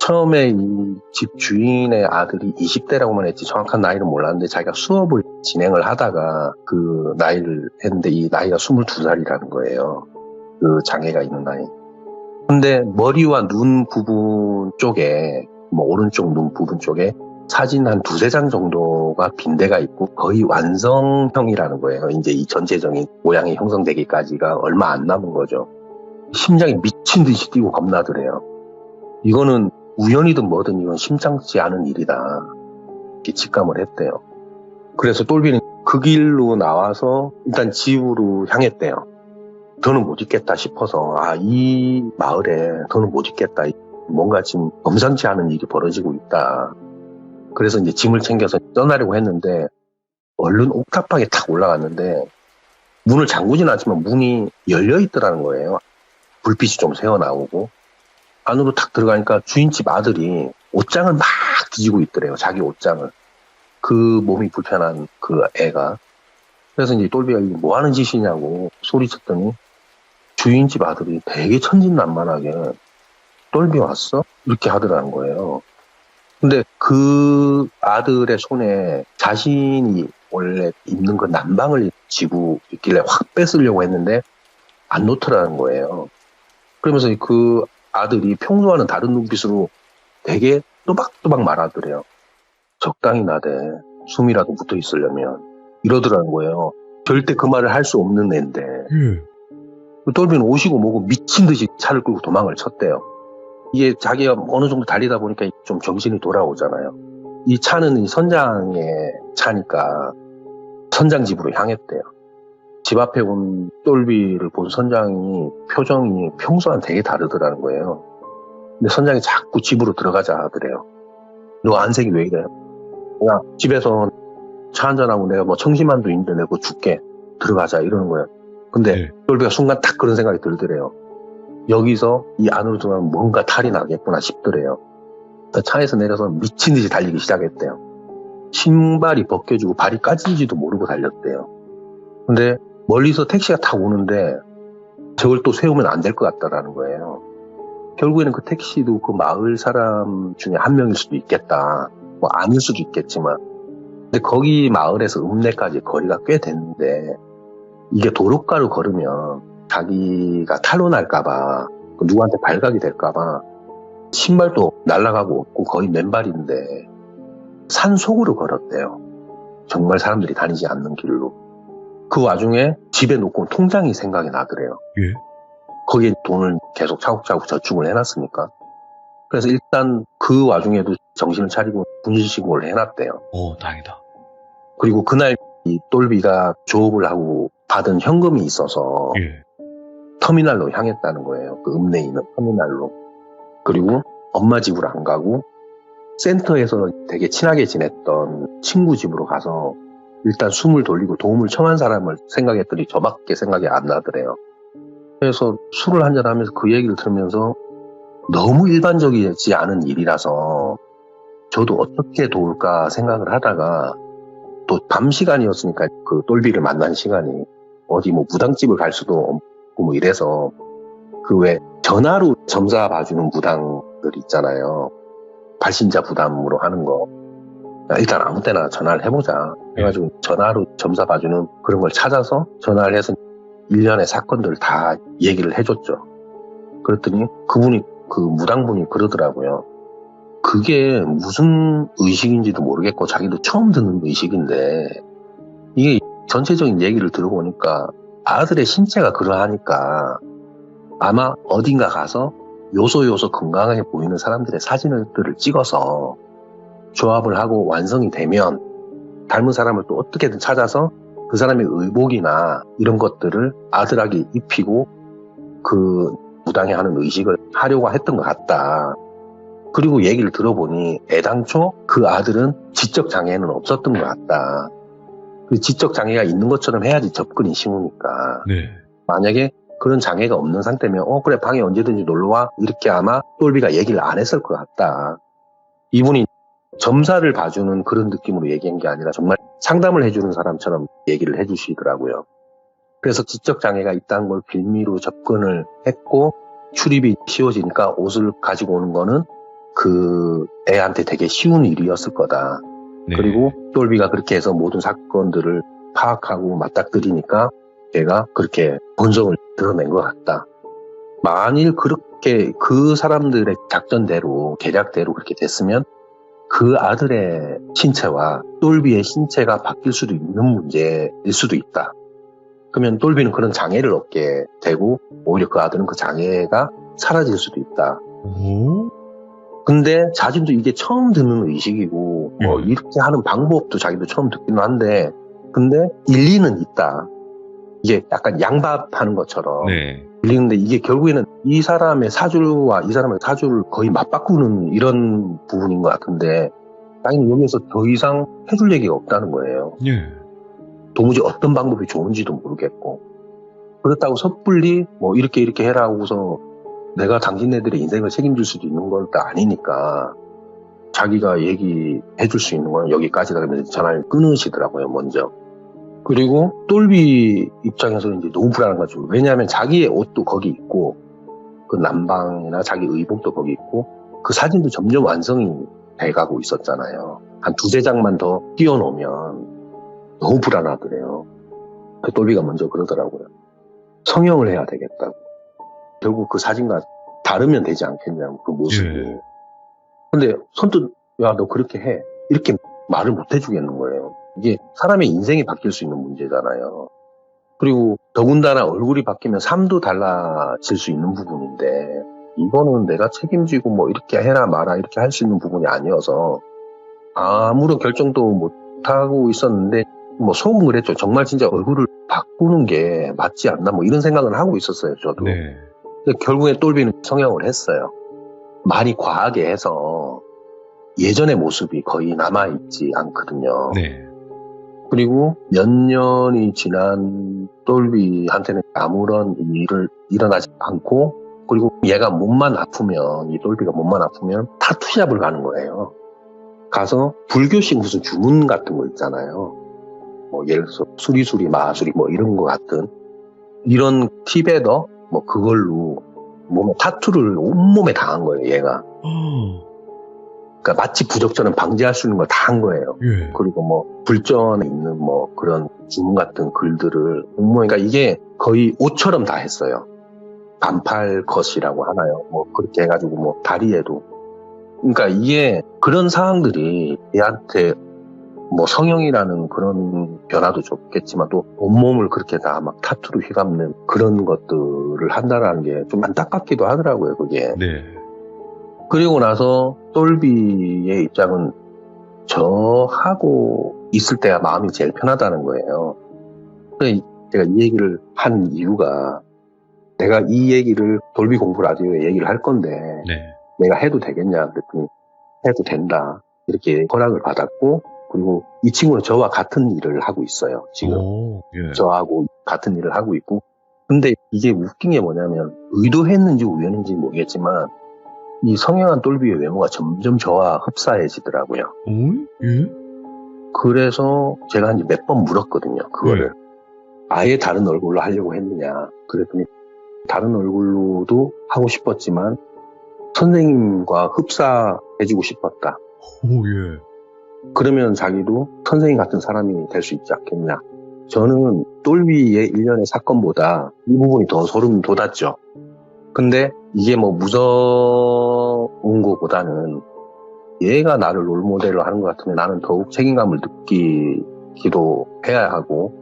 처음에 이 집 주인의 아들이 20대라고만 했지 정확한 나이는 몰랐는데 자기가 수업을 진행을 하다가 그 나이를 했는데 이 나이가 22살이라는 거예요. 그 장애가 있는 나이. 근데 머리와 눈 부분 쪽에 뭐 오른쪽 눈 부분 쪽에 사진 한 2-3장 정도가 빈대가 있고 거의 완성형이라는 거예요. 이제 이 전체적인 모양이 형성되기까지가 얼마 안 남은 거죠. 심장이 미친 듯이 뛰고 겁나더래요. 이거는 우연이든 뭐든 이건 심상치 않은 일이다. 이렇게 직감을 했대요. 그래서 똘비는 그 길로 나와서 일단 집으로 향했대요. 더는 못 있겠다 싶어서 이 마을에 더는 못 있겠다. 뭔가 지금 범상치 않은 일이 벌어지고 있다. 그래서 이제 짐을 챙겨서 떠나려고 했는데 얼른 옥탑방에 탁 올라갔는데 문을 잠그진 않지만 문이 열려 있더라는 거예요. 불빛이 좀 새어나오고 안으로 탁 들어가니까 주인집 아들이 옷장을 막 뒤지고 있더래요. 자기 옷장을. 그 몸이 불편한 그 애가. 그래서 이제 똘비가 뭐 하는 짓이냐고 소리쳤더니 주인집 아들이 되게 천진난만하게 똘비 왔어? 이렇게 하더라는 거예요. 근데 그 아들의 손에 자신이 원래 입는 그 남방을 쥐고 있길래 확 뺏으려고 했는데 안 놓더라는 거예요. 그러면서 그 아들이 평소와는 다른 눈빛으로 되게 또박또박 말하더래요. 적당히 나대. 숨이라도 붙어 있으려면. 이러더라는 거예요. 절대 그 말을 할 수 없는 애인데. 똘비는 오시고 뭐고 미친 듯이 차를 끌고 도망을 쳤대요. 이게 자기가 어느 정도 달리다 보니까 좀 정신이 돌아오잖아요. 이 차는 이 선장의 차니까 선장 집으로 향했대요. 집 앞에 온 똘비를 본 선장이 표정이 평소와는 되게 다르더라는 거예요. 근데 선장이 자꾸 집으로 들어가자 하더래요. 너 안색이 왜 이래? 야, 집에서 차 한잔하고 내가 뭐 청심환도 있는데 내가 그거 줄게. 들어가자 이러는 거예요. 근데 똘비가 순간 딱 그런 생각이 들더래요. 여기서 이 안으로 들어가면 뭔가 탈이 나겠구나 싶더래요. 차에서 내려서 미친 듯이 달리기 시작했대요. 신발이 벗겨지고 발이 까진지도 모르고 달렸대요. 근데 멀리서 택시가 탁 오는데 저걸 또 세우면 안 될 것 같다라는 거예요. 결국에는 그 택시도 그 마을 사람 중에 한 명일 수도 있겠다. 뭐 아닐 수도 있겠지만. 근데 거기 마을에서 읍내까지 거리가 꽤 됐는데 이게 도로가로 걸으면 자기가 탈로 날까봐 누구한테 발각이 될까봐 신발도 날아가고 없고 거의 맨발인데 산 속으로 걸었대요. 정말 사람들이 다니지 않는 길로. 그 와중에 집에 놓고 통장이 생각이 나더래요. 예? 거기에 돈을 계속 차곡차곡 저축을 해놨으니까. 그래서 일단 그 와중에도 정신을 차리고 분실신고를 해놨대요. 다행이다. 그리고 그날 이 똘비가 조업을 하고 받은 현금이 있어서 터미널로 향했다는 거예요. 그 읍내에 있는 터미널로. 그리고 엄마 집으로 안 가고 센터에서 되게 친하게 지냈던 친구 집으로 가서 일단 숨을 돌리고 도움을 청한 사람을 생각했더니 저밖에 생각이 안 나더래요. 그래서 술을 한잔하면서 그 얘기를 들으면서 너무 일반적이지 않은 일이라서 저도 어떻게 도울까 생각을 하다가 또 밤 시간이었으니까 그 똘비를 만난 시간이 어디 뭐 무당집을 갈 수도 없고 뭐 이래서 그 왜 전화로 점사 봐주는 무당들 있잖아요. 발신자 부담으로 하는 거. 일단 아무 때나 전화를 해보자. 해가지고 전화로 점사 봐주는 그런 걸 찾아서 전화를 해서 일련의 사건들을 다 얘기를 해줬죠. 그랬더니 그분이 그 무당분이 그러더라고요. 그게 무슨 의식인지도 모르겠고 자기도 처음 듣는 의식인데 이게 전체적인 얘기를 들어보니까 아들의 신체가 그러하니까 아마 어딘가 가서 요소 건강하게 보이는 사람들의 사진들을 찍어서 조합을 하고 완성이 되면 닮은 사람을 또 어떻게든 찾아서 그 사람의 의복이나 이런 것들을 아들에게 입히고 그 무당이 하는 의식을 하려고 했던 것 같다. 그리고 얘기를 들어보니 애당초 그 아들은 지적 장애는 없었던 것 같다. 그 지적 장애가 있는 것처럼 해야지 접근이 쉬우니까. 만약에 그런 장애가 없는 상태면 그래 방에 언제든지 놀러와 이렇게 아마 똘비가 얘기를 안 했을 것 같다. 이분이 점사를 봐주는 그런 느낌으로 얘기한 게 아니라 정말 상담을 해주는 사람처럼 얘기를 해주시더라고요. 그래서 지적 장애가 있다는 걸 빌미로 접근을 했고 출입이 쉬워지니까 옷을 가지고 오는 거는 그 애한테 되게 쉬운 일이었을 거다. 네. 그리고 똘비가 그렇게 해서 모든 사건들을 파악하고 맞닥뜨리니까 걔가 그렇게 본성을 드러낸 것 같다. 만일 그렇게 그 사람들의 작전대로 계략대로 그렇게 됐으면 그 아들의 신체와 똘비의 신체가 바뀔 수도 있는 문제일 수도 있다. 그러면 똘비는 그런 장애를 얻게 되고 오히려 그 아들은 그 장애가 사라질 수도 있다. 오? 근데 자신도 이게 처음 듣는 의식이고 뭐 이렇게 하는 방법도 자기도 처음 듣기는 한데 근데 일리는 있다. 이게 약간 양밥하는 것처럼 네. 일리는데 이게 결국에는 이 사람의 사주와 이 사람의 사주를 거의 맞바꾸는 이런 부분인 것 같은데 자기는 여기에서 더 이상 해줄 얘기가 없다는 거예요. 예. 도무지 어떤 방법이 좋은지도 모르겠고 그렇다고 섣불리 뭐 이렇게 해라 하고서 내가 당신네들의 인생을 책임질 수도 있는 것도 아니니까 자기가 얘기해 줄 수 있는 건 여기까지다 그러면서 전화를 끊으시더라고요, 먼저. 그리고 똘비 입장에서는 이제 너무 불안한 거죠. 왜냐하면 자기의 옷도 거기 있고 그 남방이나 자기 의복도 거기 있고 그 사진도 점점 완성이 돼가고 있었잖아요. 한 두세 장만 더 띄워놓으면 너무 불안하더래요. 그 똘비가 먼저 그러더라고요. 성형을 해야 되겠다고. 결국 그 사진과 다르면 되지 않겠냐고, 그 모습이. 예. 근데 선뜻, 야, 너 그렇게 해. 이렇게 말을 못 해주겠는 거예요. 이게 사람의 인생이 바뀔 수 있는 문제잖아요. 그리고 더군다나 얼굴이 바뀌면 삶도 달라질 수 있는 부분인데, 이거는 내가 책임지고 뭐 이렇게 해라 마라 이렇게 할 수 있는 부분이 아니어서, 아무런 결정도 못하고 있었는데, 뭐 속은 그랬죠. 정말 진짜 얼굴을 바꾸는 게 맞지 않나 뭐 이런 생각을 하고 있었어요, 저도. 네. 근데 결국에 똘비는 성형을 했어요. 많이 과하게 해서 예전의 모습이 거의 남아있지 않거든요. 네. 그리고 몇 년이 지난 똘비한테는 아무런 일을 일어나지 않고 그리고 얘가 몸만 아프면 이 똘비가 몸만 아프면 타투샵을 가는 거예요. 가서 불교식 무슨 주문 같은 거 있잖아요. 뭐 예를 들어서 수리수리 마수리 뭐 이런 거 같은 이런 티베더 뭐 그걸로 몸에 타투를 온몸에 다 한 거예요, 얘가. 그러니까 마치 부적절은 방지할 수 있는 걸 다 한 거예요. 예. 그리고 뭐 불전에 있는 뭐 그런 주문 같은 글들을 온몸에 그러니까 이게 거의 옷처럼 다 했어요. 반팔 컷이라고 하나요? 뭐 그렇게 해가지고 뭐 다리에도. 그러니까 이게 그런 상황들이 얘한테 뭐 성형이라는 그런 변화도 줬겠지만 또 온몸을 그렇게 다 막 타투로 휘감는 그런 것들을 한다는 게 좀 안타깝기도 하더라고요, 그게. 네. 그리고 나서 똘비의 입장은 저하고 있을 때가 마음이 제일 편하다는 거예요. 그래서 제가 이 얘기를 한 이유가 내가 이 얘기를 똘비 공부 라디오에 얘기를 할 건데 네. 내가 해도 되겠냐 그랬더니 해도 된다 이렇게 허락을 받았고 그리고 이 친구는 저와 같은 일을 하고 있어요. 지금 오, 예. 저하고 같은 일을 하고 있고 근데 이게 웃긴 게 뭐냐면 의도했는지 우연인지 모르겠지만 이 성형한 똘비의 외모가 점점 저와 흡사해지더라고요. 오? 예? 그래서 제가 한 몇 번 물었거든요. 그거를. 아예 다른 얼굴로 하려고 했느냐. 그랬더니 다른 얼굴로도 하고 싶었지만 선생님과 흡사해지고 싶었다. 오, 예. 그러면 자기도 선생님 같은 사람이 될 수 있지 않겠냐. 저는 똘비의 일련의 사건보다 이 부분이 더 소름 돋았죠. 근데 이게 뭐 무서운 것보다는 얘가 나를 롤모델로 하는 것 같으면 나는 더욱 책임감을 느끼기도 해야 하고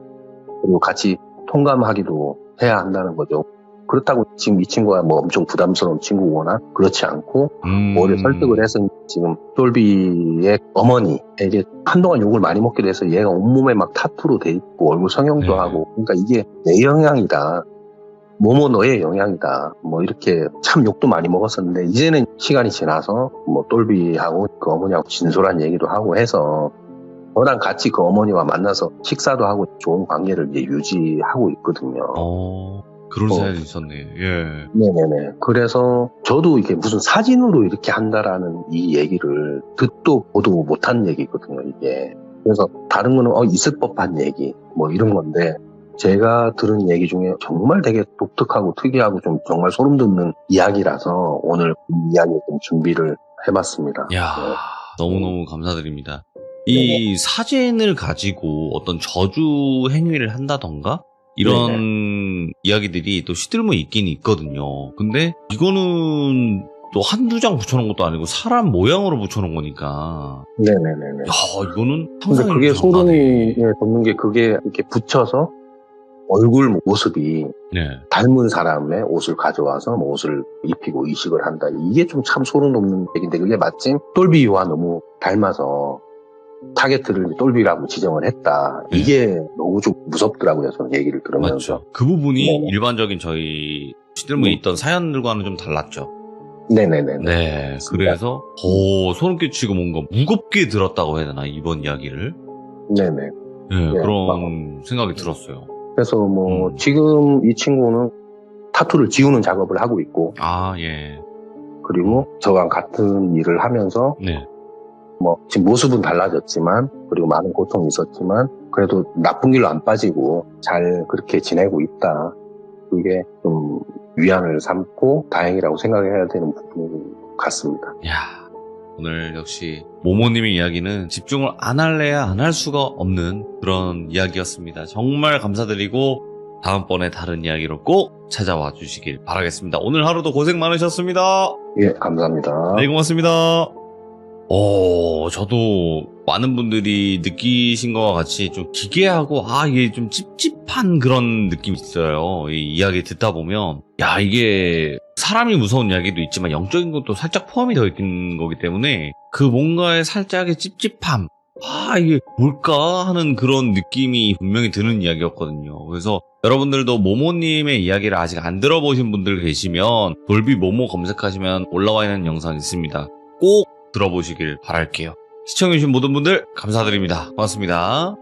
그리고 같이 통감하기도 해야 한다는 거죠. 그렇다고 지금 이 친구가 뭐 엄청 부담스러운 친구거나 그렇지 않고 오히려 설득을 해서 지금 똘비의 어머니에게 한동안 욕을 많이 먹기도 해서 얘가 온몸에 막 타투로 돼 있고 얼굴 성형도 네. 하고 그러니까 이게 내 영향이다. 뭐뭐 너의 영향이다. 뭐 이렇게 참 욕도 많이 먹었었는데 이제는 시간이 지나서 뭐 똘비하고 그 어머니하고 진솔한 얘기도 하고 해서 저랑 같이 그 어머니와 만나서 식사도 하고 좋은 관계를 이제 유지하고 있거든요. 그런 사연이 있었네. 예. 네네네. 그래서 저도 이게 무슨 사진으로 이렇게 한다라는 이 얘기를 듣도 보도 못한 얘기거든요, 이게. 그래서 다른 거는 있을 법한 얘기 뭐 이런 건데 제가 들은 얘기 중에 정말 되게 독특하고 특이하고 좀 정말 소름 돋는 이야기라서 오늘 이 이야기를 좀 준비를 해봤습니다. 야, 네. 너무너무 감사드립니다. 이 사진을 가지고 어떤 저주 행위를 한다던가 이런 이야기들이 또 시들무 있긴 있거든요. 근데 이거는 또 한두 장 붙여놓은 것도 아니고 사람 모양으로 붙여놓은 거니까 네네네네. 야, 이거는 근데 상상이 그게 좀 안 가네. 소름이 돋는 게 그게 이렇게 붙여서 얼굴 모습이 네. 닮은 사람의 옷을 가져와서 뭐 옷을 입히고 이식을 한다. 이게 좀 참 소름 돋는 얘기인데 그게 마침 똘비와 너무 닮아서 타겟을 똘비라고 지정을 했다. 네. 이게 너무 좀 무섭더라고요. 저는 얘기를 들으면서. 맞죠. 그 부분이 네네. 일반적인 저희 시들무에 있던 사연들과는 좀 달랐죠. 네네네. 네. 그래서 더 소름 끼치고 뭔가 무겁게 들었다고 해야 되나, 이번 이야기를. 네네. 네, 네, 그런 생각이 들었어요. 그래서 뭐 음. 지금 이 친구는 타투를 지우는 작업을 하고 있고 아, 예. 그리고 저랑 같은 일을 하면서 네. 뭐 지금 모습은 달라졌지만 그리고 많은 고통이 있었지만 그래도 나쁜 길로 안 빠지고 잘 그렇게 지내고 있다. 그게 좀 위안을 삼고 다행이라고 생각해야 되는 부분 같습니다. 야, 오늘 역시 모모님의 이야기는 집중을 안 할래야 안 할 수가 없는 그런 이야기였습니다. 정말 감사드리고 다음번에 다른 이야기로 꼭 찾아와 주시길 바라겠습니다. 오늘 하루도 고생 많으셨습니다. 예, 감사합니다. 네, 고맙습니다. 저도 많은 분들이 느끼신 것과 같이 좀 기괴하고, 이게 좀 찝찝한 그런 느낌이 있어요. 이 이야기 듣다 보면, 야, 이게 사람이 무서운 이야기도 있지만 영적인 것도 살짝 포함이 되어 있는 거기 때문에 그 뭔가의 살짝의 찝찝함, 이게 뭘까 하는 그런 느낌이 분명히 드는 이야기였거든요. 그래서 여러분들도 모모님의 이야기를 아직 안 들어보신 분들 계시면 돌비 모모 검색하시면 올라와 있는 영상 있습니다. 꼭 들어보시길 바랄게요. 시청해주신 모든 분들 감사드립니다. 고맙습니다.